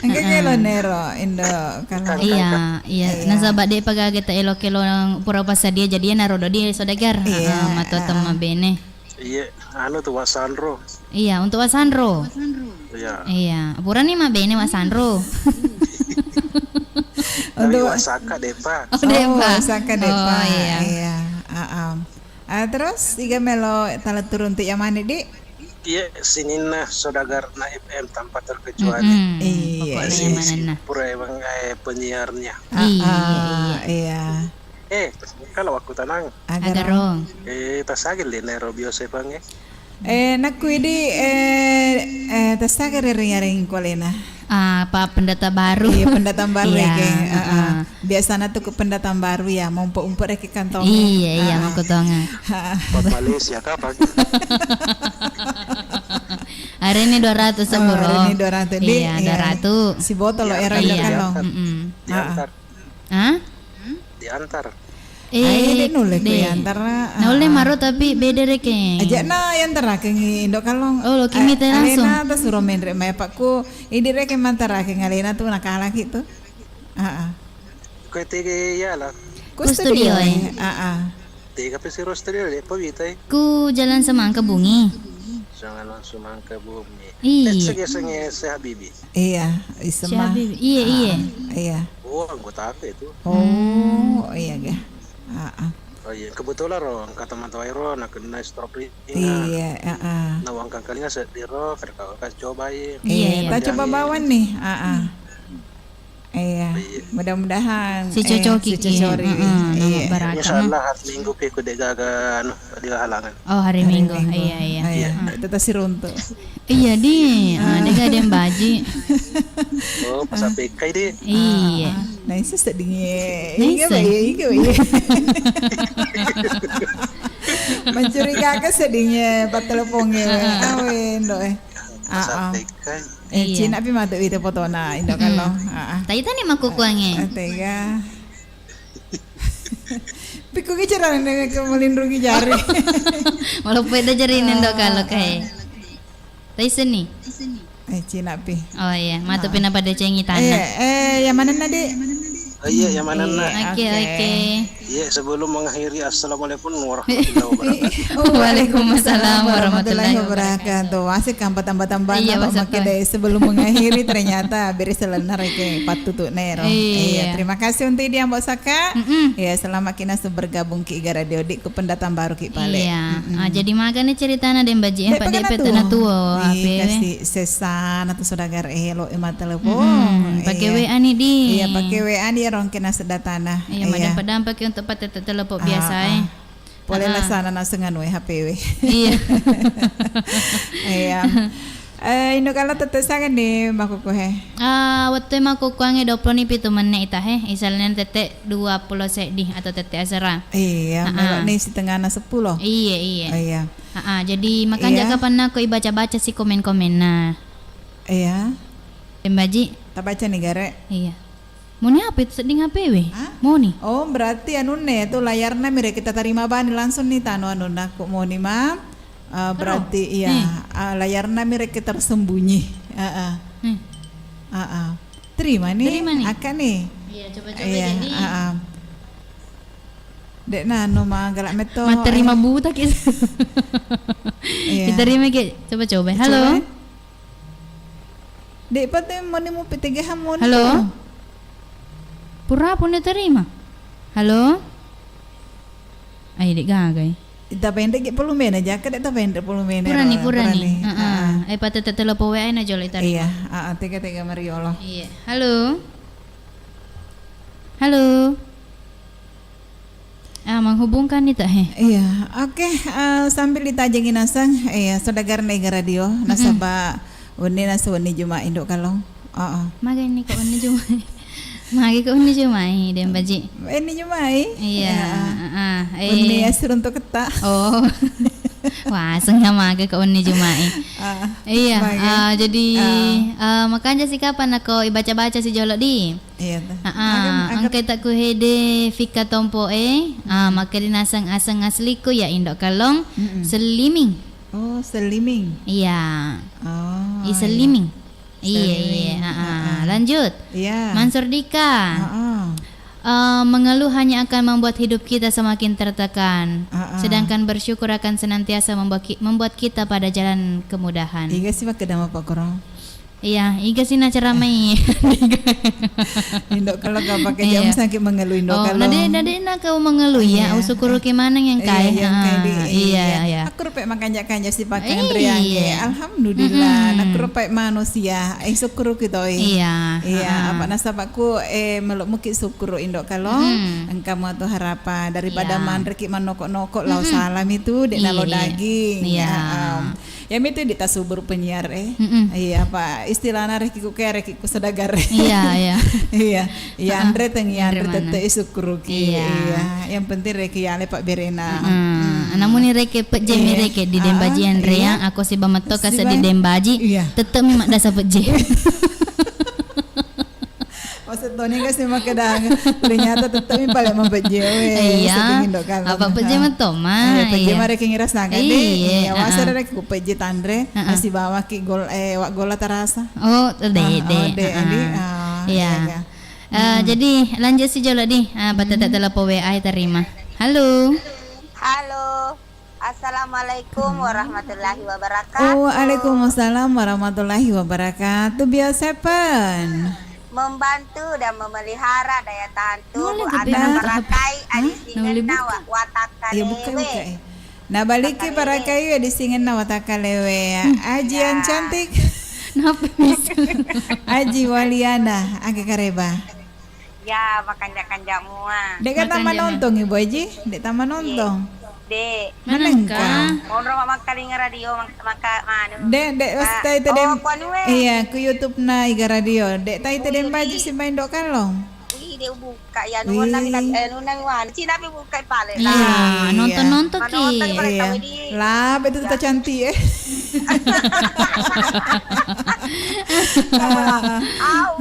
Enggak kelo nero Indo kalau. Iya. Nasabak deh pagage ta elo kelo pura pasa dia jadian narodo dia saudagar. Matua tamak bene. Iya, anu tuh Wasandro. Iya, untuk Wasandro. Iya. Pura nih mah bene Wasandro. Untuk Wasaka Depa. Wasaka Depa. Oh iya. Terus tiga melo talat turun untuk yang mana di? Iya, sinina saudagar na FM tanpa terkecuali. Iya. Pura emang penyiarnya. Iya. Kalau aku tenang. Agarong. Tasagil di Nairobi Osepang Naku di tasagil ring-ring kolena. Pak pendata baru. Iya, pendatang baru ya. Biasanya tuh pendatang baru ya, mau umpuk reki kantong. Iya, mau ketonga. Malaysia kapan? Hari ini 200 sepuro. Hari ini 200. Iya, 200. Si botol lo era kalau. Diantar. Hah? Diantar. Dek noleh ke antara. Noleh maro tapi beda reke. Aja na yang tera ke Indo kalong. Oh lo kimi teh langsung. Alena tuh suruh main rek mapakku. Ini rek mantara ke Alena tuh nakala gitu. Kau tege ya lah. Studio Tega pesiro studio le pavita. Ku jalan Semangka Bungi. Jangan langsung mangka bumi. Iya. Sege se Habibi. Iya, isma. Iya. Oh, anggota apa itu? Oh, iya ga. Oh iya, kebetulan ron kata mantau aero nak kena stropri. Iya, Nawang kalinya sediro kerja coba ya. Iya, kita coba bawa nih. Iya, mudah-mudahan si cocoki cocori. Iya. Insyaallah hari Minggu pe ku degaga di halangan. Oh, hari Minggu. Iya. Itu tas runtuh. Iya di, dega dem baji. Oh, pas PK di. Iya. Nah, itu sedingnya. Iya. Mencurigakan sedingnya pat teleponnya. Awen doe. Pas PK. Cina api mata itu fotona Indo kalau. Tadi tani maku kuangnya. Tega. Piku kicara nih melindungi jari. Walaupun ada jari nendo kalau kayak. Tadi seni. Cina api. Oh iya, mata pina pada cengi tanah. Yang mana nade? Oh iya, yang mana nak? Oke. Iya, sebelum mengakhiri assalamualaikum warahmatullahi wabarakatuh. Waalaikumsalam warahmatullahi wabarakatuh. Asik kan tambah-tambah Iya, sebelum mengakhiri ternyata beri selenar ke patutu nero. Iya, terima kasih untuk dia Mbak Saka. Ya, selama kita bergabung ki Iga Radio Dik ku pendatang baru ki Pale. Iya. Jadi makanya ceritanya den baji pada petana tua. Kasih sesan atau saudagar lo emat telepon. Pakai WA nih di. Iya, pakai WA dia orang kena sedatana. Iya, padahal pakai untuk pakai telepon biasa boleh lah sana nasengan HPW. Iya. Iya. Indo kalau tetesangan nih makuku waktu makuku ange 27 menit ita isalnya tete 20 sedi atau tete asara. Iya, melok nih setengah 10. Iya. Jadi makanya kapan aku baca-baca si komen-komen nah. Iya. Tembaji. Tak baca nih Gare. Iya. Mau nih apa itu seding HPW? Mau nih? Oh berarti anu nih tuh layarnya mirip kita terima bani langsung nih tanu anu nak mau nih mah berarti iya layarnya mirip kita tersembunyi. Terima nih. Akan nih. Iya coba-coba jadi. Dek nano mah galak meto. Terima buta kita. Kita terima coba-coba. Halo. Dek patah mau nih mau petiga hamon. Halo. Pura pun terima. Halo. Ay dek gagay. Ita pendek perlu mena jaket ita pendek perlu mena. Purani. Patah telepon WA na jol ita. Iya, tega Mariolo. Iya. Halo. Menghubungkan ita Iya, oke. Sambil ditajengin nasang, saudagar Iga Radio, nasaba uni nasuni Juma Indo kalong. Magay ni ko uni Juma. Magi ko uni Jumai den baji. Ini Jumai? Iya. Uni asur untuk ketak. Oh. Wah, sengaja magi ko uni Jumai. Iya. Jadi makanya sih kapan aku baca-baca si jolok di. Iya. Angkat aku hede fika tompo maka dinasang-asang asli ko ya indok kalong seliming. Oh, seliming. Iya. Oh. Seliming. Iya. Lanjut. Iya. Mansur Dika. Mengeluh hanya akan membuat hidup kita semakin tertekan. Sedangkan bersyukur akan senantiasa membuat kita pada jalan kemudahan. Iga sih pakai nama Pak Korong. Iya, iga sih na ceramai. Indok kalau gak pakai jam sakit mengeluh Indok kalau. Nade na kau mengeluh ya. Syukur ke mana yang kaya. Iya. Aku rupek makanya si pakai Andrea. Alhamdulillah. Aku rupek manusia. Syukur kita. Iya. Apa nasabakku meluk mukit syukur Indok kalau. Engkau mau tuh harapan daripada mandreki manokok-nokok lau salam itu dek nalo daging. Iya. Ya itu ditasubur penyiar Iya apa istilahnya rekiku sedagar. Iya. Iya Andre tengi Andre tete isukuruki. Iya. Yang penting reki ale Pak Berena. Namun ni reki peje mi reki di dembaji Andre yang aku si bameto kasa di dembaji tetep mi mak dasa peje. Maksud Tony guys ni makadang ternyata tetap mi paling mempejewe. Iya. Apa peje matoma. Peje mare ki ngiras naga de. Iya. Wasa rek ku peje tandre masih bawa ki gol wak gola terasa. Oh, de. Iya. Jadi lanjut si Jolo di. Batata telepon WA terima. Halo. Assalamualaikum warahmatullahi wabarakatuh. Waalaikumsalam warahmatullahi wabarakatuh. Biasa pen. Membantu dan memelihara daya tahan tubuh Boleh, antara tapi barakai adi Boleh singen buka. nawa wataka Ya buka lewe. Nah balik ke para kayu ya disingin na wataka lewe. Aji yang cantik. Kenapa bisa? Aji Waliana agak kareba. Ya makanja-kanja mua. Dek kan taman Makanya. nonton Ibu Aji. Dek taman nonton. Dek, Manangka? onro mama kaling radio maka manu. Dek pasti itu dem. kuanu we. Iya ku YouTube na iga radio. Dek tai itu dem baju si main dok kalong. Wih, dia buka ya nunang wan. Cina pi buka pale. Iya, nonton ki. Nonton pare Iya. tahu di. Lah betul tetap cantik Au.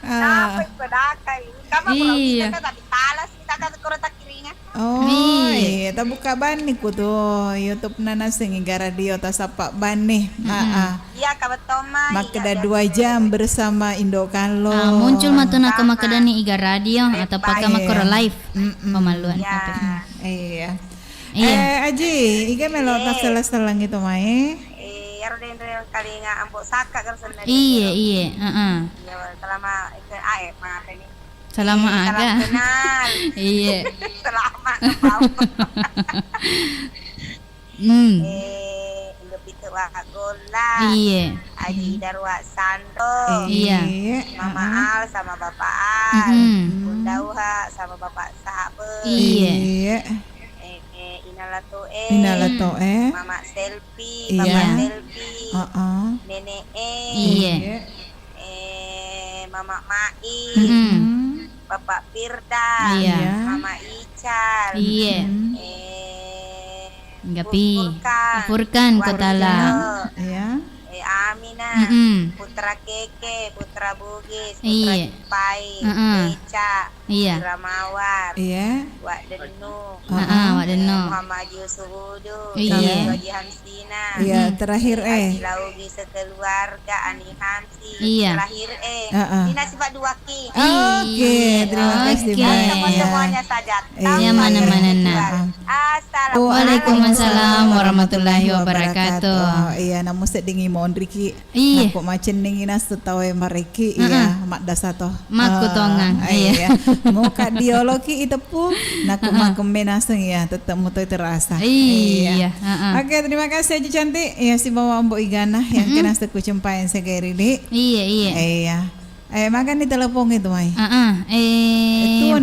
Apa pedakai. Kamu Iya. kita tapi talas kita kan korota kiringan. Oh Iya. iya, ta buka bani ku tuh YouTube nana sing iga radio ta sapa bani. Iya kabatoma. Makada 2 jam bersama Indo Kalo. Muncul matuna ke makadani iga radio atau pakai makro live. Pemaluan. Ya. Iya. Iya. Aji, iga melo tak salah-salah gitu mae. Roden kali nga ambo saka kan sendiri. Iya. Ya selama itu ae mata ni. Selama Salam aga. kenal. Iya. Selama ngapau. Hidup itu gola. Iya. Aji Darwa Sando. Iya. Mama Al sama Bapak Al. Bunda Uha sama Bapak Sahabat. Iya. Inalato Inalato Mama Selfie, Iya. Bapak Selfie. Nenek Iya. Mama Mai, Bapak Firda, Iya. Mama Ical, Iya. Gapi. Furkan, Furkan Kotala. Iya. Amina, Mm-mm. Putra Keke, Putra Bugis, Putra Iya. Jipai, Mm-mm. Eca, Iya. Putra Mawar, Iya. Wak Denu, Wak Denu. Muhammad Yusuf Hudu, Iya. Haji Hamsina, Iya, terakhir Haji Laugi sekeluarga, Ani Hamsi, Iya. terakhir Dina sifat 2 ki. Oke, terima kasih Oke. banyak. Semuanya saja. Iya, mana-mana nah. Assalamualaikum. Waalaikumsalam warahmatullahi wabarakatuh. Iya, namun sedingi mohon Riki. Iya. Aku macen ningi nas tahu mariki. Iya, mak dasato. Mak kutongan. Iya. Muka dialogi itu pun naku mak kemenaseng ya, tetap mutu terasa. Iya. Oke, terima kasih Aji cantik. Ya si bawa Mbok Igana yang kena seku cempain segeri ini. Iya. Iya. Makan di telepon itu, Mai. Tuo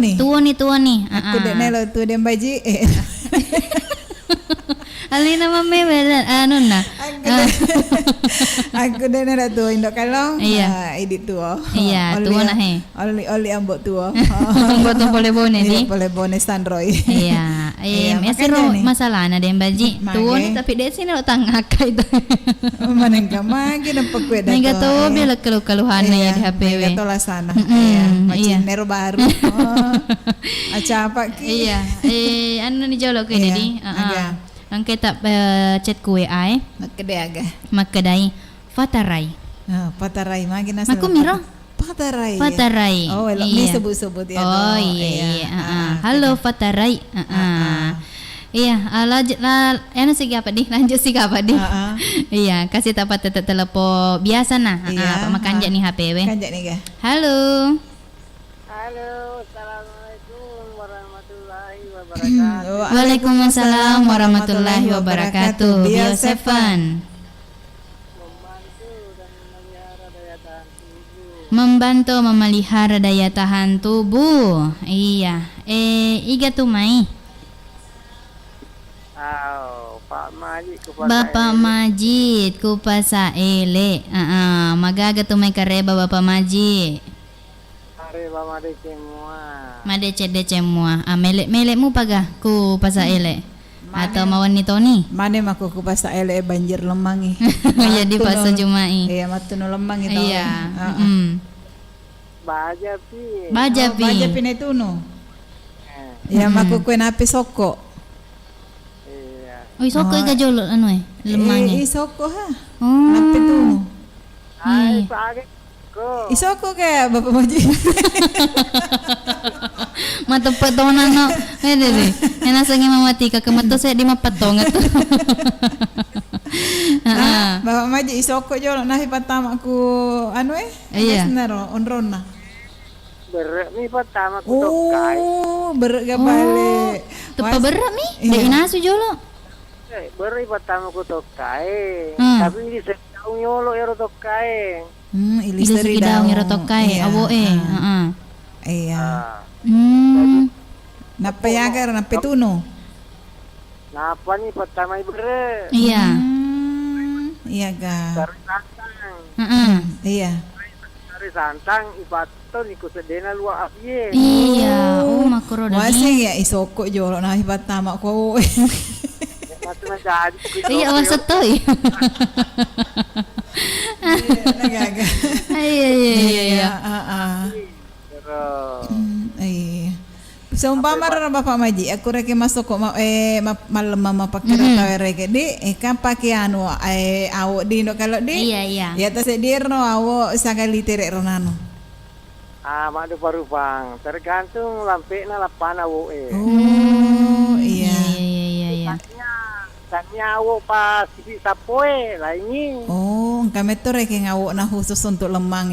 nih. Aku dek nelo tu dem baji. Alina mame belan na. Aku dek nelo tu Indo Kalong. Iya. Idi tuo. Iya, tuo nah he. Oli ambok tuo. Buat boleh bone Ini nih. boleh bonus Sandroy. Iya. Siro masalah na dem baji. Tuo nih tapi dek sini lo tangaka itu. Maneng kamagi nampak kue Nega to bila keluhan ya di HPW. Nega to lah sana. Iya, macam nero baru. Aca apa ki? Iya. Anu ni jolo kene di. Ang kita chat kue ai. Makede aga. Makadai Fatarai. Patarai magi nasa. Aku miro. Patarai. Fatarai. Oh, elok ni sebut-sebut ya. Oh iya. Halo Fatarai. Iya, ano sige apa di? Lanjut sige apa di? Iya, kasih tapat tetap telepon biasa nah. Apa makan nih HPW? Kanjak nih ga. Halo. Halo, assalamualaikum warahmatullahi wabarakatuh. Waalaikumsalam warahmatullahi wabarakatuh. Bio Seven. Membantu memelihara daya tahan tubuh. Iya. Iga tumai. Pak Majid ku Pak Bapak Majid ku pasaele. Magaga tumay kareba Bapak Majid. Hari Made semua. Madece mua. Melek mu paga ku pasaele. Atau mawan ni Tony. Mane maku ku pasa ele banjir lemang Jadi pas Jumai. Iya, matuno lemang itu. Iya. baja pi. Baja pi. Baja pi na tuno. Ya maku kue napi soko. Iya. Oi soko ka jolo lemang Isoko ha. Oh. Napi tuno. Ay, pagi ko. Isoko kaya Bapak Maji. Mata patonan no. Deh. Enak sangi mamati ka kemato saya di mapatong atu. Bapak Maji isoko jolo nahi patama ku Iya. Naro onrona. Berat mi pertama ku tokai. Berat ga balik. Tepa berat mi. Iya. Dek inasu jolo. Berat pertama ku tokai. Tapi ini sedang nyolo ero tokai. Ilis Ilis daun ero tokai. Awo Iya. Napa ya gar nape tuno? Napa nih pertama berat? Iya. Iya ga. Dari santang. Iya. Dari santang ipaton iku sedena luar api. Iya. Makro dadi. Wasing ya isoko jolo nahi patama ko. Masih menjadi. Iya wasatoy. Nagaga. Iya. Iya. Seumpama ran Bapak Maji, aku reke masuk kok malam mama pakai tawe reke di kan pakai awo di no kalau di. Iya. Ya tas dirno awo sakali terek ronano. Mak do parupang, tergantung lampe na lapan awo Oh, iya. Tanya awo pas si sapoe lainnya. Oh, kami tuh reke ngawo na khusus untuk lemang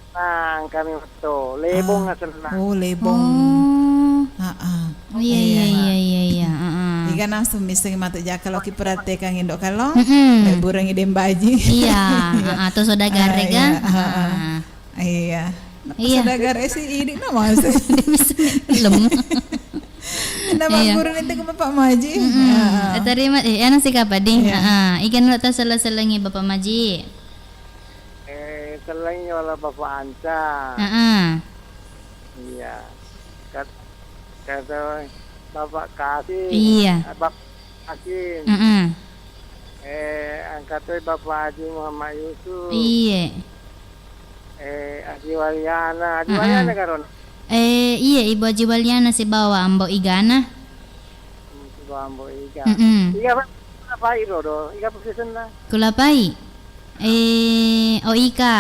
Nah, kami betul lebong asalna. Oh, lebong. Iya. Jika langsung misalnya matu jakal oki perhatikan indok kalong, burang ide baji. Iya, atau saudagar kan? Iya. Saudagar sih ini nama sih. Film. Nama guru itu ke Bapak Maji. Terima, anak sih kapan ding? Ikan lo tak salah-salangi Bapak Maji. Selain oleh Bapak Anca. Iya. Kata Bapak Kasih. Iya. Bapak Hakim. Angkatnya Bapak Haji Muhammad Yusuf. Iya. Haji Waliana. Haji Waliana karon. Iya Ibu Haji Waliana si bawa ambo igana. Si bawa ambo igana. Iga apa irodo? Iga posisi na. Kulapai. Ika.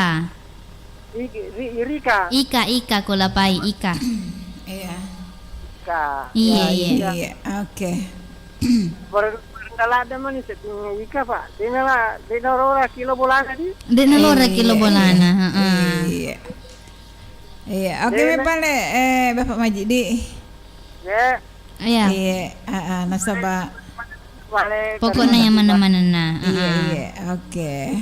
Ika kulapai Ika. Iya. Iya. Oke. Kalau ada manis settingnya Ika Pak. Dina lora kilo bolana di. Dina lora kilo bolana. Iya. Iya. Oke me pale Bapak Maji di. Ya. Iya. Iya. Nasaba. Pokoknya yang mana-mana nah. Iya. Oke.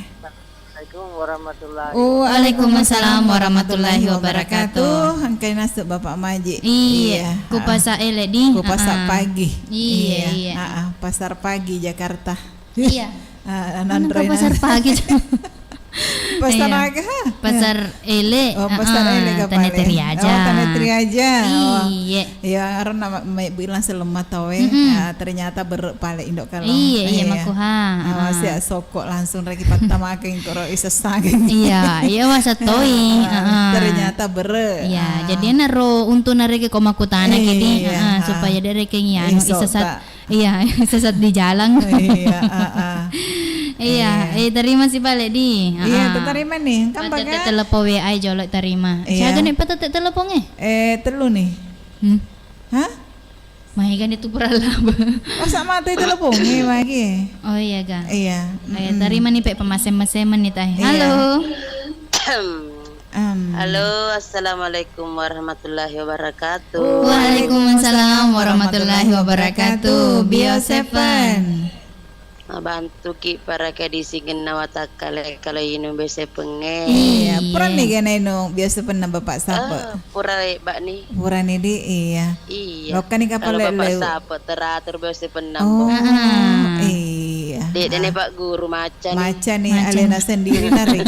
Waalaikumsalam warahmatullahi wabarakatuh. Angkai nasib Bapak Maji. Iya. Kupasa ele di. Kupasa pagi. Iya. Pasar pagi Jakarta. Iya. Nandroy pasar pagi. Pasar naga. Pasar ele. Pasar ele ke Tanetri aja. Tanetri aja. Iya. Ya karena bilang selemat tahu ternyata berpale indok kalau. Iya makuha. Masih sokok langsung lagi pertama keng koro isa sageng. Iya wasatoi. Ternyata Iya, jadi naro untuk nareke komakutana kini supaya dereke ngiyano isesat. Iya, isesat di jalan. Iya, terima si balik di. Iya, terima nih. Kan pakai telepon WA jolok terima. Siapa nih patut teleponnya? Telu nih. Hah? Mahi kan itu peralaba. Sama tuh teleponnya lagi. Oh iya ga. Iya. Terima nih pek pemasem-maseman nih teh. Halo. Halo, assalamualaikum warahmatullahi wabarakatuh. Waalaikumsalam warahmatullahi wabarakatuh. Bio7. Bantu ki para kadisi nawata kalau inum biasa pengen. Iya, pura nih kan inum biasa pernah bapak sapa. Pura bak nih. Pura nih di iya. Iya. Lokan nih kapal lele. Kalau bapak sapa teratur biasa pernah. Oh, iya. Dek dan pak guru macan. Macan nih Alena sendiri narik.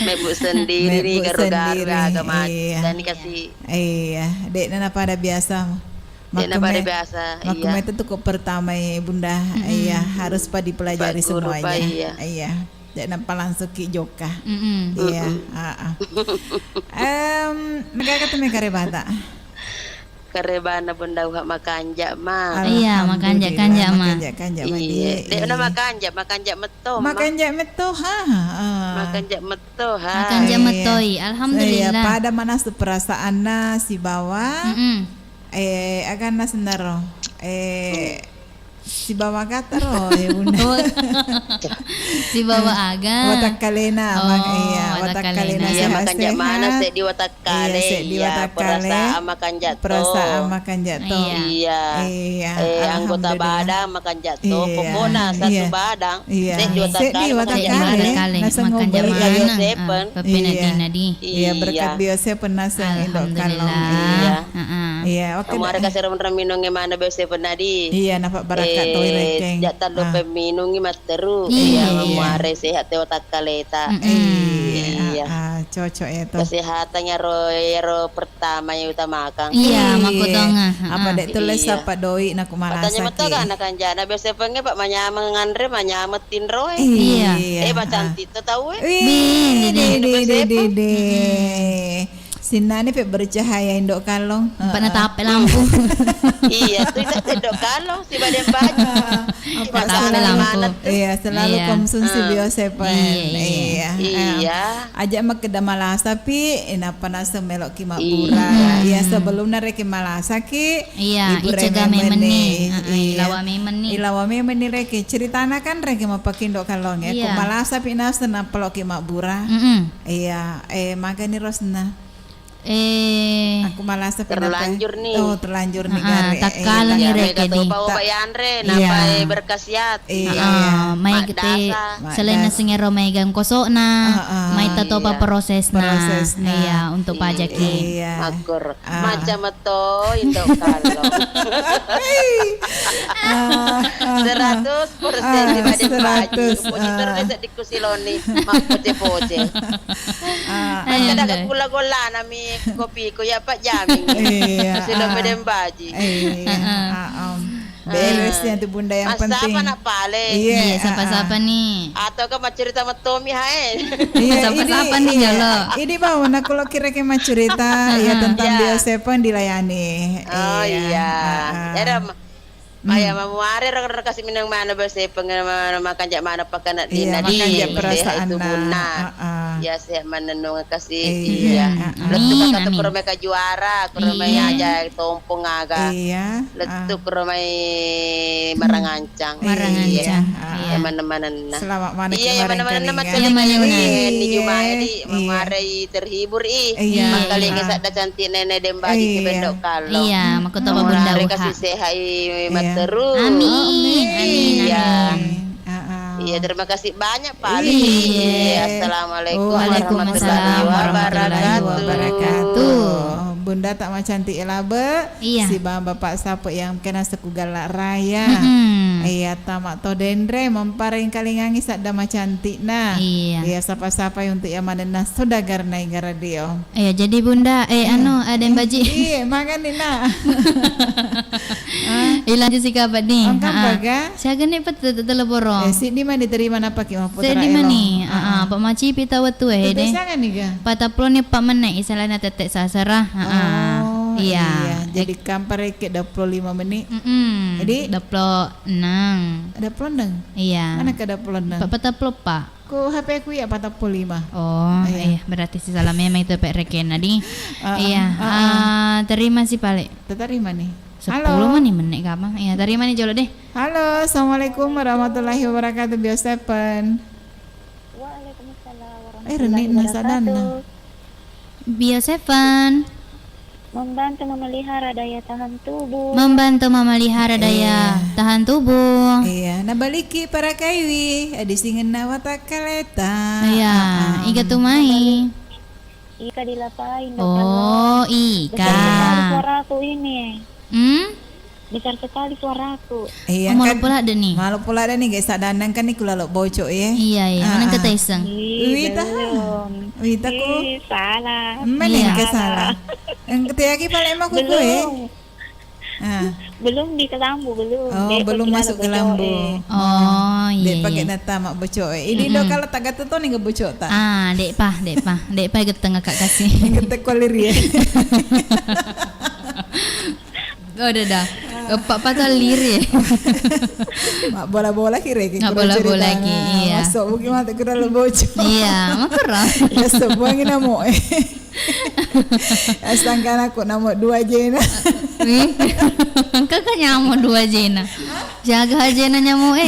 Mebu sendiri nih garu-garu agama dan kasih. Iya, dek dan apa ada biasa. Makanya biasa. Makanya itu tuh pertama ya Bunda, iya harus dipelajari semuanya. Iya. Jangan langsung ki joka. Iya. Negara ketemu karebata. Karebana bunda uha makanja mah. Iya, makanja mah. Iya, dek na makanja meto. Makanja meto ha. Makanja meto ha. Makanja metoi. Alhamdulillah. Iya, pada mana perasaan na si bawa. Akan na sendaro. Si bawa kataro ya bunda. Si bawa aga. Watak kalena, watak kalena Iya, makanja mana se di watak kale. Iya, di watak kale. Perasaan makan jatuh. Iya. Anggota badang makan jatuh. Pokoknya satu badang. Se di watak kale. Makan jamana. Pepena di. Iya, berkat biasa pernah indok kalong. Iya, oke. Kemarin kasih remen minum mana biasa pernah di. Iya, nampak barakat toy rekeng. Jatah lupa minum materu. Iya, kemarin sehat otak kaleta. Iya. Cocok itu. Kesehatannya ro pertama yang utamakan. Iya, makutonga. Apa dek tulis apa doi nak malah sakit. Katanya betul kan akan jana biasa pengen Pak manyama ngandre manyametin roy. Iya. Cantik tu tahu Sinani pe bercahaya indok kalong. Pernah tape lampu. Iya, tu tak indok kalong si badan baju. Apa tape lampu. Iya, selalu konsumsi biosepen. Iya. Ajak mak ke Damalasa tapi enapa nasa melok ki mabura. Iya, sebelum narek Malasa ki. Iya, icaga memeni. Ilawa memeni. Ilawa memeni reke ceritana kan reke mapakin indok kalong ya. Ko Malasa pi nasa na pelok ki mabura. Iya, magani rosna. Aku malah terlanjur nih. Oh, terlanjur nih gare. Takal nih reke di. Tahu bayandre nampai berkasiat. Mai gete selain singero mai gang kosokna, mai tato pa prosesna. Iya, untuk pajak ki. Akur macam itu indok kalau. 100% di badan baju. Monitor bisa dikusiloni, mak poce-poce. Ada gula-gula nami kopi ko ya Pak Jamin. Sila badan baju. Beres yang tu bunda yang penting. Apa nak pale? Iya, siapa-siapa nih? Atau ke cerita sama Tommy hae. Siapa-siapa nih jalo? Ini bawa nak kalau kira kira cerita ya tentang biosepen dilayani. Oh iya. Ada ayah mamuare orang kasih minang mana bahasa pengalaman makan jak mana pakai nak dinadi perasaan itu guna. Ya saya menenung kasih iya. Letu kata mereka juara, kurmai aja tompong aga. Iya. Letu kurmai marangancang. Iya mana-mana. Selamat mana iya mana-mana macam di Jumae di mamuare terhibur Makali ngesak dah cantik nenek dembaji ke bendok kalau. Iya, makota bunda kasih sehat terus. Amin. Iya, terima kasih banyak Pak Ali. Assalamualaikum warahmatullahi wabarakatuh. Bunda tak mau cantik elabe. Si bapak sapo yang kena seku galak raya. Iya, tamak to dendre memparing kalingangi sak dama cantik nah. Iya, sapa-sapa untuk yang madena saudagar nai radio. Iya, jadi Bunda ada yang baji. Iya, makan ni nah. Ilang si kabat ni. Angkat baga. Siaga ni betul teleboro. Si di mana diterima napa ki mau putra. Si di mana? Pak maci pita watu deh. Sangan ni ga. Pataplo ni Pak menai isalana tetek sasara. Iya. Jadi kampare ke 25 menit. Jadi 26. 26. Iya. Mana ke 26? Pak pataplo Pak. Ku HP aku ya 45. Oh, berarti si salam memang itu Pak Reken tadi. Iya. Terima sih Pale. Terima nih. 10 menit gampang. Iya, terima nih jolo deh. Halo, assalamualaikum warahmatullahi wabarakatuh. Biosepen. Waalaikumsalam Reni warahmatullahi wabarakatuh. Biosepen. Membantu memelihara daya tahan tubuh. Membantu memelihara daya tahan tubuh. Iya, nabaliki para kaiwi, adisingin nawata kaleta. Iya, ika tumai. Ika dilapain. Oh, ika. Besar sekali suaraku ini. Besar sekali suaraku. Iya, malu pula ada nih. Malu pula ada nih guys, danang kan nih kulalok bocok ya. Iya, mana kata iseng. Wita ku salah. Mana ke salah? Yang ketiaki paling emak ku belum di kelambu belum. Oh, belum masuk ke lambu. Oh, Oh iya. Dek pakai data mak bocok. Ini do kalau tak kata tu ni ke bocok tak? Dek pa geteng akak kasih. Kita kualir ya. Oh dah. Pak patah lir. Mak bola-bola kira ke. Nggak bola-bola lagi. Iya. Masuk mungkin mata kira lo bocok. Iya, makarang. Ya sebuah ini namo. Asangkan aku namo 2 jena. Kakak nyamuk 2 jena. Jaga aja na nyamuk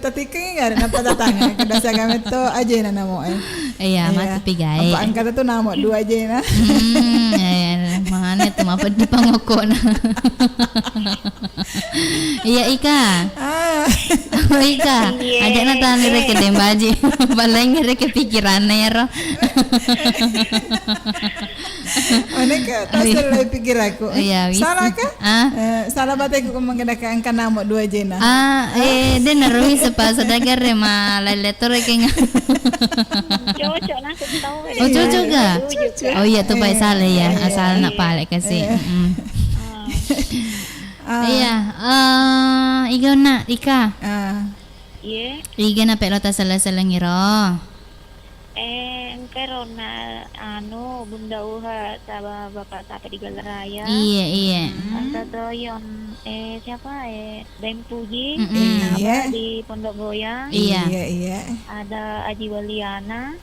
Tapi kan enggak ada napa datang. Kedasa kami tu aja na namo Iya, mati pigai. Apa angkat tu namo 2 jena. Mana tu apa di pangoko na. Iya Ika. Ika, ajak na tani reke dembaji. Baleng reke pikirannya ya roh. Mana ke tasel lagi pikir aku. Salah kah? Salah batik aku menggunakan angka namo 2 jena. Dia naruhi sepas sedagar ma leletor reke. Cocok nak tahu. Oh cocok ga? Oh iya tuh baik salah ya. Asal nak palek kasih. Iya, Iga nak Ika. Iya. Iga nak pelota salah-salah ngiro. Karena bunda uha sama bapak sampai di Galeraya. Iya. Anta tuh yang siapa Deng Puji di Pondok Goyang. Iya. Ada Aji Waliana.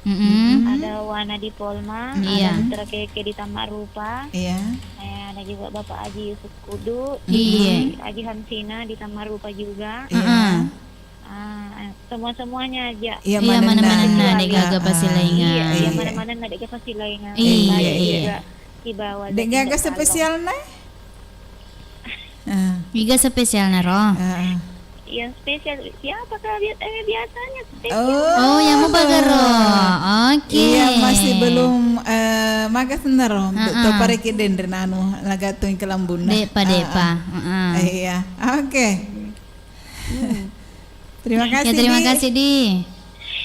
Ada Wana di Polma. Iya. Ada Putra Keke di Tamak Rupa. Iya. Ada juga Bapak Aji Yusuf Kudu. Iya. Aji Hamsina di Tamak Rupa juga. Semuanya aja. Iya mana-mana dek gaga pasti laingan. Iya mana-mana dek gaga pasti laingan. Iya. Di bawah. Dek gaga spesial na? Iga spesial na roh. Yang spesial siapa kah biasanya spesial. Oh yang mau bagaro. Oke. Iya masih belum magas narom. Tuh pareki dendre nanu lagatuin ke lambuna. Depa. Iya. Oke. Terima kasih. Ya terima kasih Di.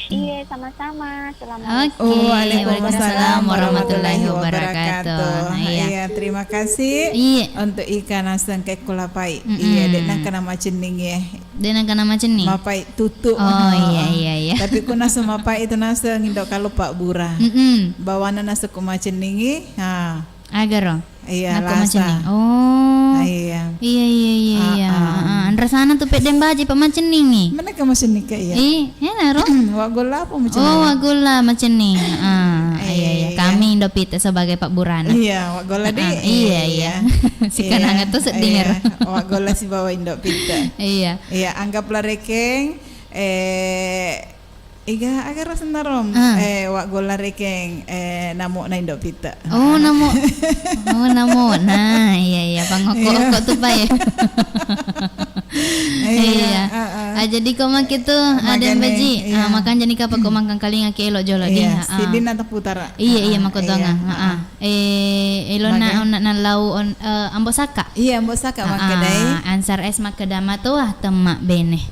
Iya sama-sama. Assalamualaikum. Waalaikumsalam warahmatullahi wabarakatuh. Iya terima kasih. Untuk ikan asang kayak kulapai. Iya dek nak kena macening ya. Dek nak kena macening. Mapai tutu. Oh iya. Tapi ku nasa mapai itu nasa ngindok kalau Pak Bura. Bawana nasa ku maceningi. Agar iya rasa. Oh. Iya. Andra sana tuh pedem baji pemacening nih. Mana ke macening ke ya? Naro. Wagola apa macening? Oh, wagola macening. Iya. Kami Indopita sebagai Pak Burana. Iya, wagola deh. Iya. Si kananga tuh sedih. Wagola si bawa Indopita. Iya. Iya, anggaplah rekeng Iga agar senarom wak gola rekeng namo na Indopita. Oh namo. Nah iya pangoko tuh pak ya. Iya. Jadi komak itu ada baji. Makan jadi kapan kau makan kali ngaki elok jolo dia. Sidin atau putara. Iya makotonga. Elo na lau ambosaka. Iya ambosaka makedai. Ansar es makedama tuh temak bene.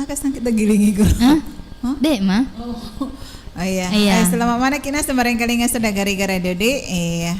Kasang kita gilingi gue. Dek mah. Iya. Selamat mana kina semarang kali nggak sudah gara-gara dede. Iya.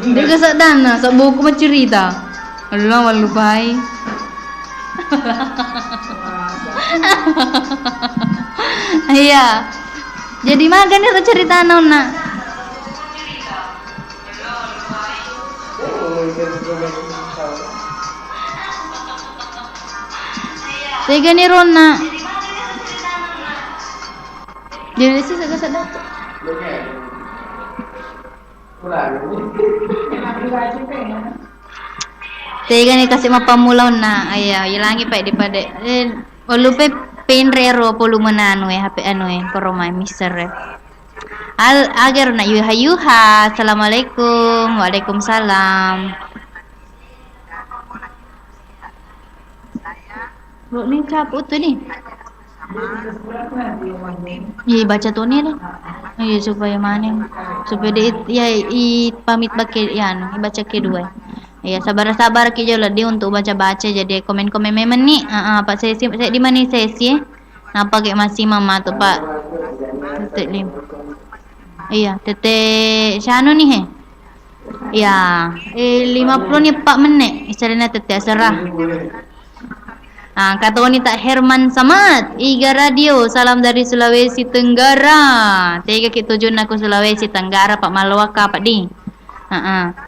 Dia kesak dana, sak buku mah cerita. Allah lupai. Iya. Jadi makan itu cerita nona. Tega ni Rona. Jadi sih saya sadar. Tega ni kasih mapa mulaw na. Ayaw, ilangi pa di pade. Lupe penrero polo manano HP koromay mister. Agar na yuha. Assalamualaikum. Waalaikumsalam. Bro, ni caput tu ni. Iya baca tuh nih deh. Iya supaya mana? Supaya dia ya pamit pakai yan, baca kedua. Iya sabar ki jola dia untuk baca jadi komen-komen memang nih. Pak sesi saya di mana sesi? Napa kayak masih mama tuh Pak? Tetek lim. Iya, tetek siano nih he? Ya, 50 nih Pak menit. Istilahnya tetek serah. Kata wanita Herman Samad, Iga Radio, salam dari Sulawesi Tenggara. Tega kita tujuan aku Sulawesi Tenggara, Pak Malwaka, Pak Di.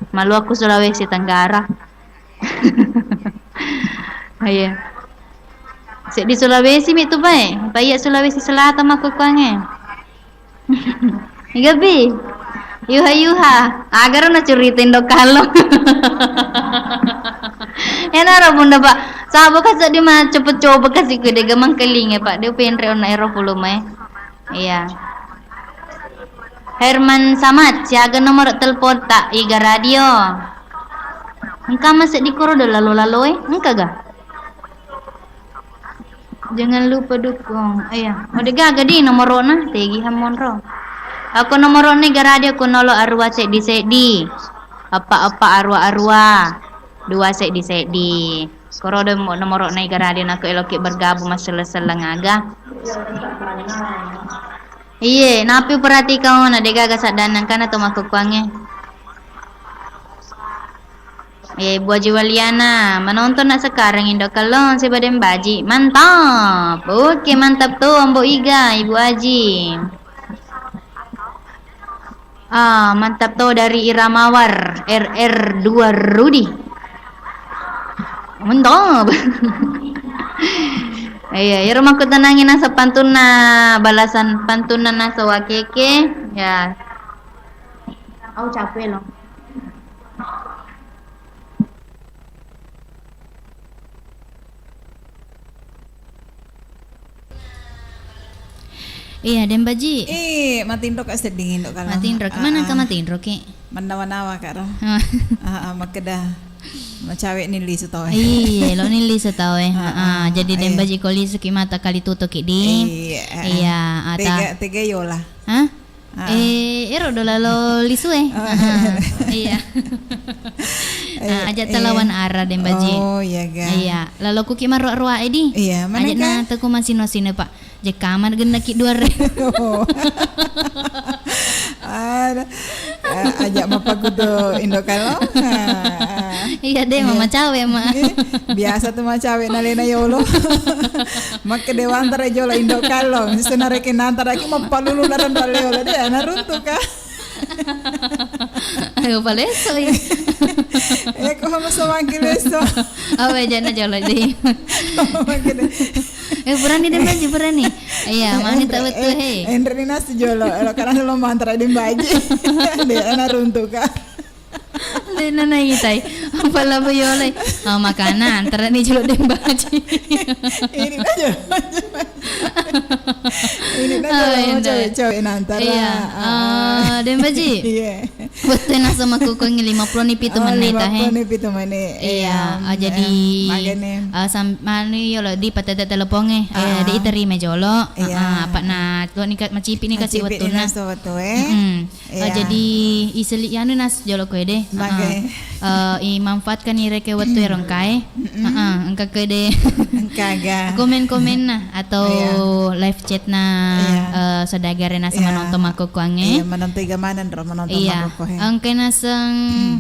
Maluaku Sulawesi Tenggara. Iya. Di Sulawesi mi tu baik. Baik Sulawesi Selatan aku kuange. Gabi. Yuha. Agar na curitin do kalong. Enara bunda Pak. Sabo kasi di mah cepet coba kasi ko de gamang kalinge Pak. Dia penre on aero pulume. Iya. Herman Samad, siaga nomor telepon tak Iga Radio. Engkau masih di koro dah lalu engkau ga? Jangan lupa dukung. Iya. Ode gaga di nomor na tegi hamon ro. Aku nomor ni Iga Radio aku nolo arwah sedi. Apa arwah. 2 sedi. Koro de nomor na Iga Radio nak eloki bergabung masalah ngaga. Iya, napi perhati kau na dega gasadanan kana to makukuange. Ibu Haji Waliana menonton nak sekarang Indo Kalong si Badem Baji. Mantap. Oke, mantap tuh Ambo Iga, Ibu Haji. Mantap tuh dari Iramawar RR2 Rudi. Mantap. Iya, ya rumahku tenangin asa pantuna balasan pantunan nasa wakeke ya. Capek loh. Iya, Den Baji. Matindro ka sedingin do kalau. Matindro, kemana ka matindro ki? Mandawa-nawa ka ro. Makedah. Macawe ni li setawe. Iya, lo ni li setawe. Jadi Den Baji koli suki mata kali tuto ki di. Iya, Tiga yola. Hah? Ero dola lo lisue. Iya. Ajak talawan ara Den Baji. Oh iya ga. Iya, lalu kuki marua-rua edi. Iya, mana ajak na teku masino-sino Pak. Jek kamar genda ki 2 ajak bapak kudu Indo Kalong. Iya deh mama cawe mah. Biasa tuh mah cawe nalena yolo. Mak dewan antara jola Indo Kalong. Senare ken antara ki mah palulu laran baleo deh ana runtu ka. Ayo paleso ya. Ko hama samangkil eso. Awe jana jola deh. Berani Den Baji berani. Iya, mani tak betul he.Endre nas jolo, karena lo antara Den Baji. De ana runtu ka. De nana itai. Pala boyolay. Makanan antara ni jolo Den Baji. Ini aja. Ini aja cewek antara. Iya. Den Baji. Iya. Betul na sama kuko ng 50 ni 7 menit he. 50 ni 7 menit. Iya, jadi mani yolo di patata teleponge. Di iterime jolo. Apa na tuan ni macipi ni kasih waktu na. Jadi iseli yanu nas jolo ko de. Manfaatkan ireke waktu erong kai. Engka kede. Engkaga. Komen-komen na atau live chat na saudagar na sama nonton aku kuange. Iya, menonton gamanan ro menonton aku Angke nasang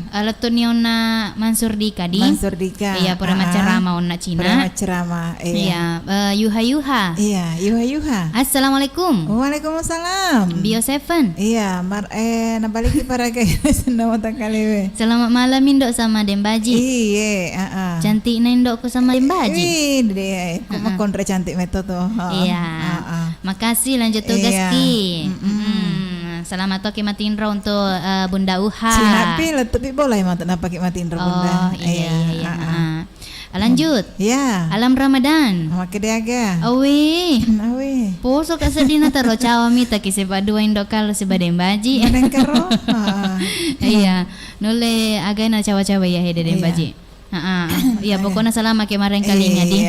alatoniona Mansur Dika di. Mansur Dika. Iya, pura ceramah onna Cina. Pura ceramah. Iya, yuha. Iya, yuha. Assalamualaikum. Waalaikumsalam. Bio 7. Iya, nabalik para kayak senama takalewe. Selamat malam Indok sama Dembaji. Iya, cantik na Indokku sama Dembaji. Iya, kok kontra cantik meto tuh. Iya. Makasih lanjut tugas Ki. Selamat toki matindra untuk Bunda Uha. Sinapi tapi boleh mata napa ki matindra Bunda. Iya. Lanjut. Ya. Alam Ramadan. Maka dia aga. Awi. Poso ka sedina taro cawa mita ki seba dua Indok kalau seba Dembaji. Menengkaro. Iya. Nule aga na cawa-cawa ya hede Dembaji. Iya pokoknya selama kemarin kalinya di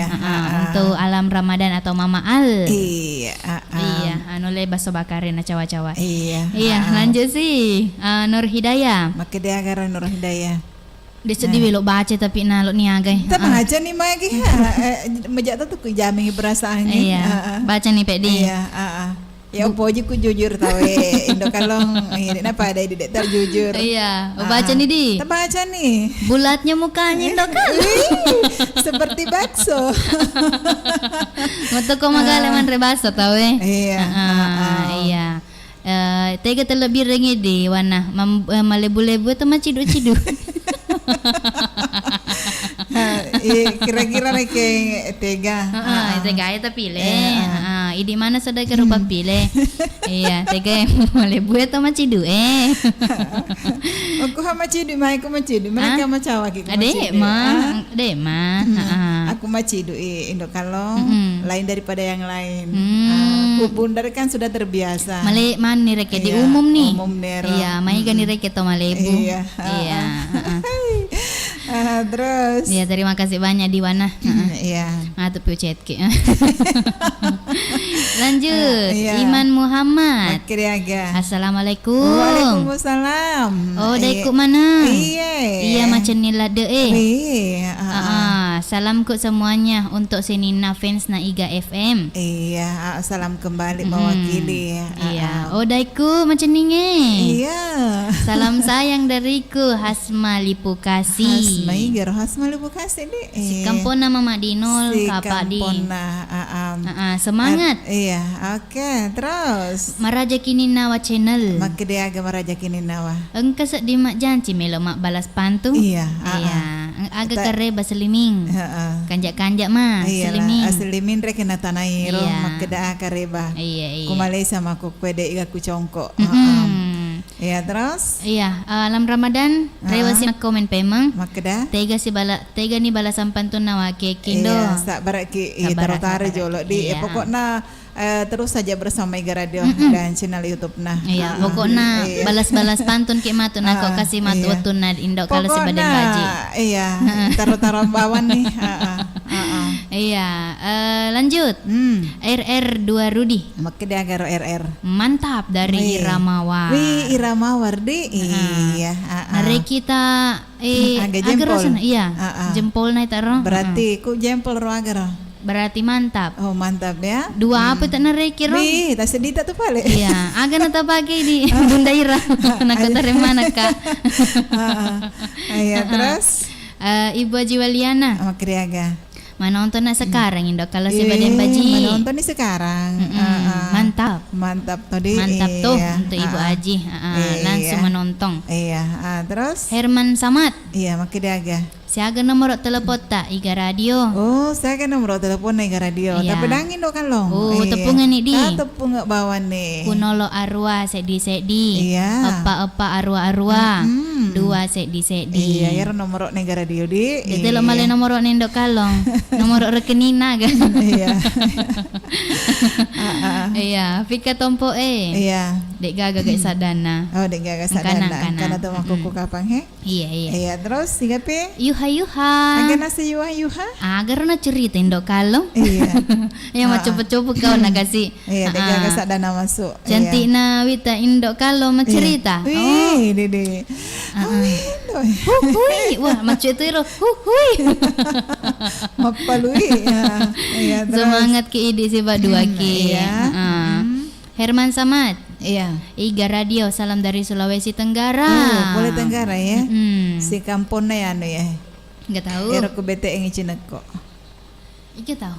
untuk alam Ramadan atau Mama Al. Iya, nule baso bakarin cawa-cawa. Iya, lanjut sih Nur Hidayah. Maka dia agak Nur Hidayah. Dia sedih lo baca tapi nalok niaga. Kita baca nih Magi. Mejak tuh jamin perasaannya. Iya, baca nih Pak Di. Iya, ya opo aja ku jujur tahu Indo kalong ini apa ada di terjujur. Iya, baca nih Di. Kita baca nih. Bulatnya mukanya Indo kalong. Seperti bakso. Ngoto ko magalaman re bakso tahu Iya. Iya. Tega terlebih rengi di warna malebu-lebu atau macidu-cidu. Kira-kira kayak tega. Tega itu pilih. Di mana sudah kerupa pilih. Iya, tega malebu atau macidu Aku macidu, aku macidu. Mereka macawa gitu. Adek mah. Aku macidu Indo kalong lain daripada yang lain. Bundar kan sudah terbiasa. Male man nih reke di umum nih. Umum nero. Iya, mai kan nih reke to malebu. Iya. Terus. Iya, terima kasih banyak Diwana. Iya. Tuh chat ki. Lanjut. Iman Muhammad. Akhirnya. Assalamualaikum. Waalaikumsalam. Oh, daiku mana? Iya. Macam nila de Iya. Salamku semuanya untuk Senina fans na Iga FM. Iya, salam kembali mewakili. Iya. Oh, daiku macam ninge. Iya. Salam sayang dariku Hasma Lipukasi. Hasma Lipukasi nih. Si kampona Mama Dinol, Kapa Di. Semangat. Iya, oke. Terus Maraja Kininawa channel. Maka dia agak Maraja Kininawa. Engka di mak janci melo mak balas pantu. Iya. Agak kare baseliming. Kanjak-kanjak mah seliming. Selimin rek na tanairo maka daa kareba. Iya. Kumalay sama ku pwede iga ku congko. Iya, terus? Iya, alam Ramadan rewasi komen pemang. Makda. Tega ni balasan pantun na wake kindo. Iya, sabar ki taro-taro jolo di pokoknya terus saja bersama Iga Radio dan channel YouTube nah. Iya, pokoknya balas-balas pantun ki matun aku kasih matu utun na Indok kalau si Baden Baji. Iya, taro-taro bawan nih. Iya, lanjut. RR2 Rudi. Makda agaro RR. Mantap dari Iramawar. Iramawar di. Iya, Hari kita agak jempol. Iya, jempol na itaro. Berarti ku jempol ro agaro. Berarti mantap. Oh, mantap ya. Dua apa tak nareki ro? Tak sedita tuh pale. Iya, agak nata pakai di Bunda Ira. Nak dari mana Kak? Iya, terus Ibu Haji Waliana. Makriaga. Menonton sekarang Indok kalau si Baden Baji. Menonton sekarang. Mantap tadi. Mantap tuh untuk Ibu Haji. Langsung menonton. Iya. Terus Herman Samad. Iya, makriaga. Siaga nomor telepon tak Iga Radio. Oh, saya kan nomor telepon Iga Radio. Iya. Tapi dangin do kan long. Oh, tepungan nih di. Tepung bawan nih. Kunolo arwah sedi. Iya. Apa arwah. Dua sedi. Iya, ya nomor Iga Radio di. Itu lo malah nomor Indok kalong. Nomor rekenina kan. Iya. Iya, Fika Tompo Iya. Dek gaga sadana. Oh, dek gaga sadana. Karena tuh aku kapang Iya. Iya, terus 3P. Yuha. Agar nasi yuha. Agar na cerita Indok kalong. Iya. Yang mau coba-coba kau nak kasih. Iya, dek gaga sadana masuk. Cantik na wita Indok kalong cerita. Wih, dede. Hui. Wah, macam itu iro. Hui. Mapalui. Iya, Semangat ki ide si dua ki. Herman Samad. Iya. Iga Radio, salam dari Sulawesi Tenggara. Boleh Tenggara ya. Si kampungnya ya Enggak tahu. Ero ku bete yang Cineko. Iga tahu.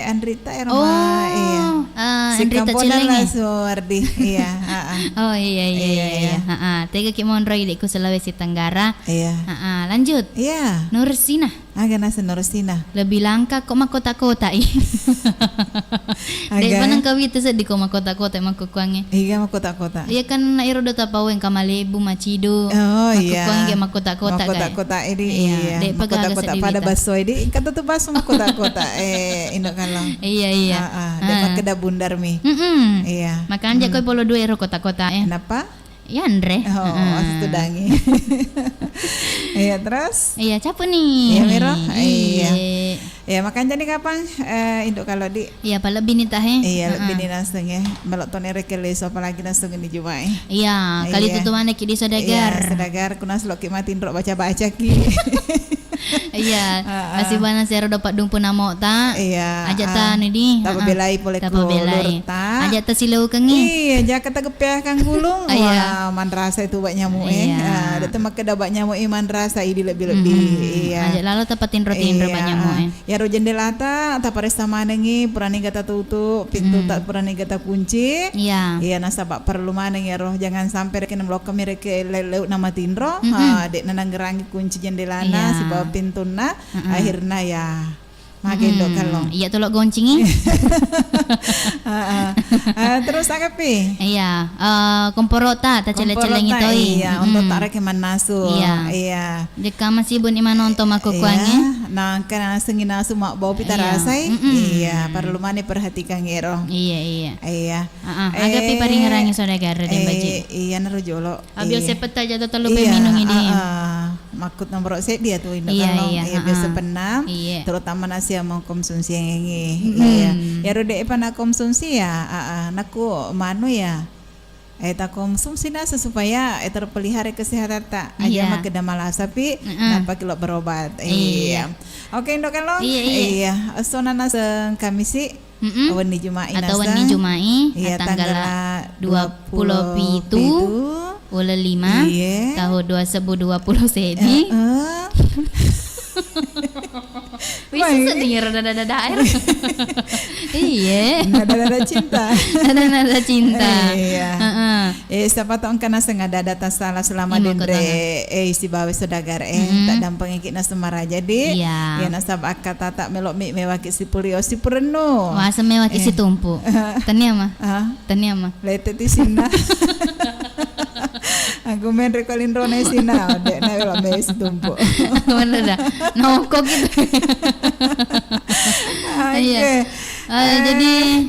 Andrita iya. Si Andrita kampungnya Cilenge. langsung Ardi. Iya, Oh iya. Tega ki Monroy di ku Sulawesi Tenggara. Iya. Lanjut. Iya. Nursina. Nasa Nursina. Lebih langka kok makota-kota Dek panang kawi itu sedih kok makota-kota makukuangnya. Iya makota-kota. Iya kan iro do tapaweng kamalebu macido. Oh iya. Makukuangnya makota-kota kan. Makota-kota ini iya. Dek Makota-kota pada baso ini kata tuh baso makota-kota indok kalong. Iya. Dek makeda bundar mi. Iya. Makanya kau polo dua iro kota-kota Kenapa? Ya Andre. Itu dangi. Iya terus? Iya capek nih. Iya Miro. Iya. Ya makanya jadi kapan induk kalau di. Iya pala bini tah Iya bini langsung ya. Melok tone rekeles apalagi langsung ini cuma. Iya kali itu mana ki di Sodagar. Iya Sodagar kunas lo ki matin rok baca-baca ki. Iya, masih bana sero dapat dumpu namo ta. Iya. Aja ta di. Tapa belai boleh Tapa belai. Aja ta silau kengi. Iya, jaka ta gepeah kang gulung. Wah, mandrasa itu bak nyamuk Iya. Ada temak keda bak nyamuk mandrasa idi lebih-lebih. Iya. Aja lalu tepatin rotin bak nyamuk Ya ro jendela ta paresta manengi purani gata tutup, pintu tak purani gata kunci. Iya. Iya nasabak perlu maneng ya roh jangan sampai rek blok kami rek leu nama tinro. Dek nanang gerangi kunci jendelana si bawa pintuna akhirnya ya makin dok kalong. Iya tolok goncingi. Terus akapi? Iya, komporota ta cele-celeng itu. Iya, untuk tarik iman nasu. Iya. Jika masih bun iman nonton aku kuangnya. Nah, karena sengin nasu mak bau pita rasai. Iya, perlu mana perhatikan ngero. Iya. Agapi paring ngerangi Sodagar den baji. Iya naru jolo. Abio sepet aja terlalu minum ini. Makut nomor set dia tuh ini Iya, biasa penam. Iya. Terutama nasi mau konsumsi yang ini. Iya. Ya rode pana konsumsi ya. Naku manu ya. Tak konsumsi nasa supaya terpelihara kesehatan tak aja mak keda malah sapi nampak kilo berobat. Iya. Oke ndok kalau. Iya. Sona nasa kamisi. Wani Jumai atau Wani Jumai tanggal 27 bulan 5 tahun 2020 sedi. Bisa sedih rada-rada air. Iya. Nada-nada cinta. Nada-nada cinta. Iya. Siapa tahu karena sengaja data salah selama dendre si bawe Sodagar tak dampang kita semara jadi. Ya nasab akata tak melok mewaki si pulio si purno. Wah semewaki si tumpu. Tania mah. Lete ti sina. Aku main rekolin rone sina, dek na wala me si tumpu. Mana dah? Nokok gitu. Iya. Jadi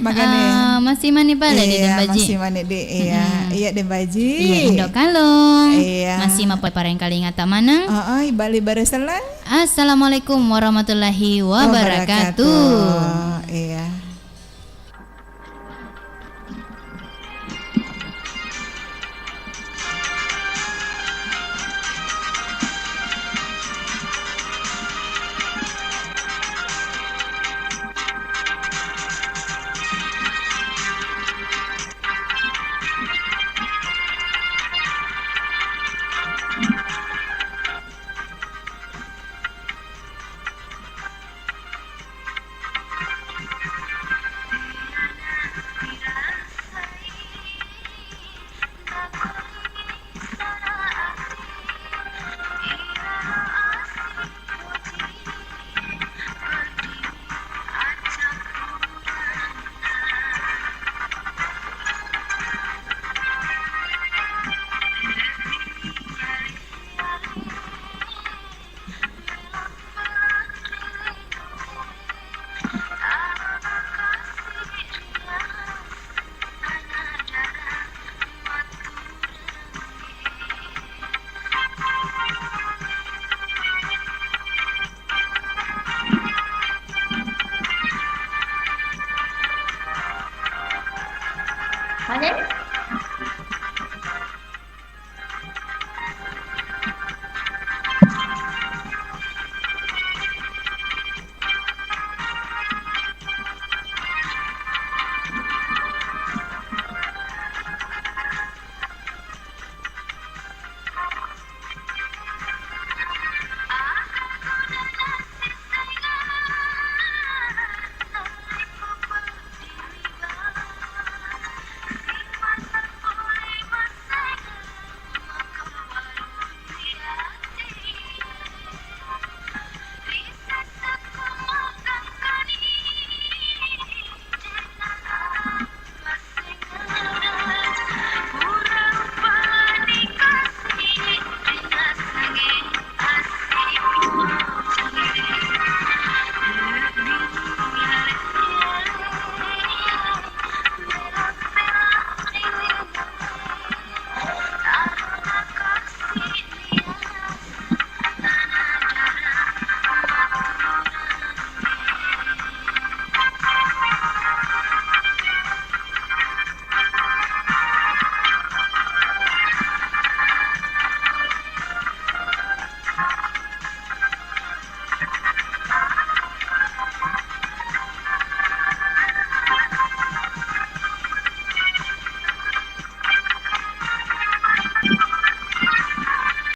masih mani pala di Dembaji. Masih mani di iya Dembaji. Iya Indok Kalong. Iya. Masih mapai pareng kali ngata manang. Bali baresalan. Assalamualaikum warahmatullahi wabarakatuh. Iya.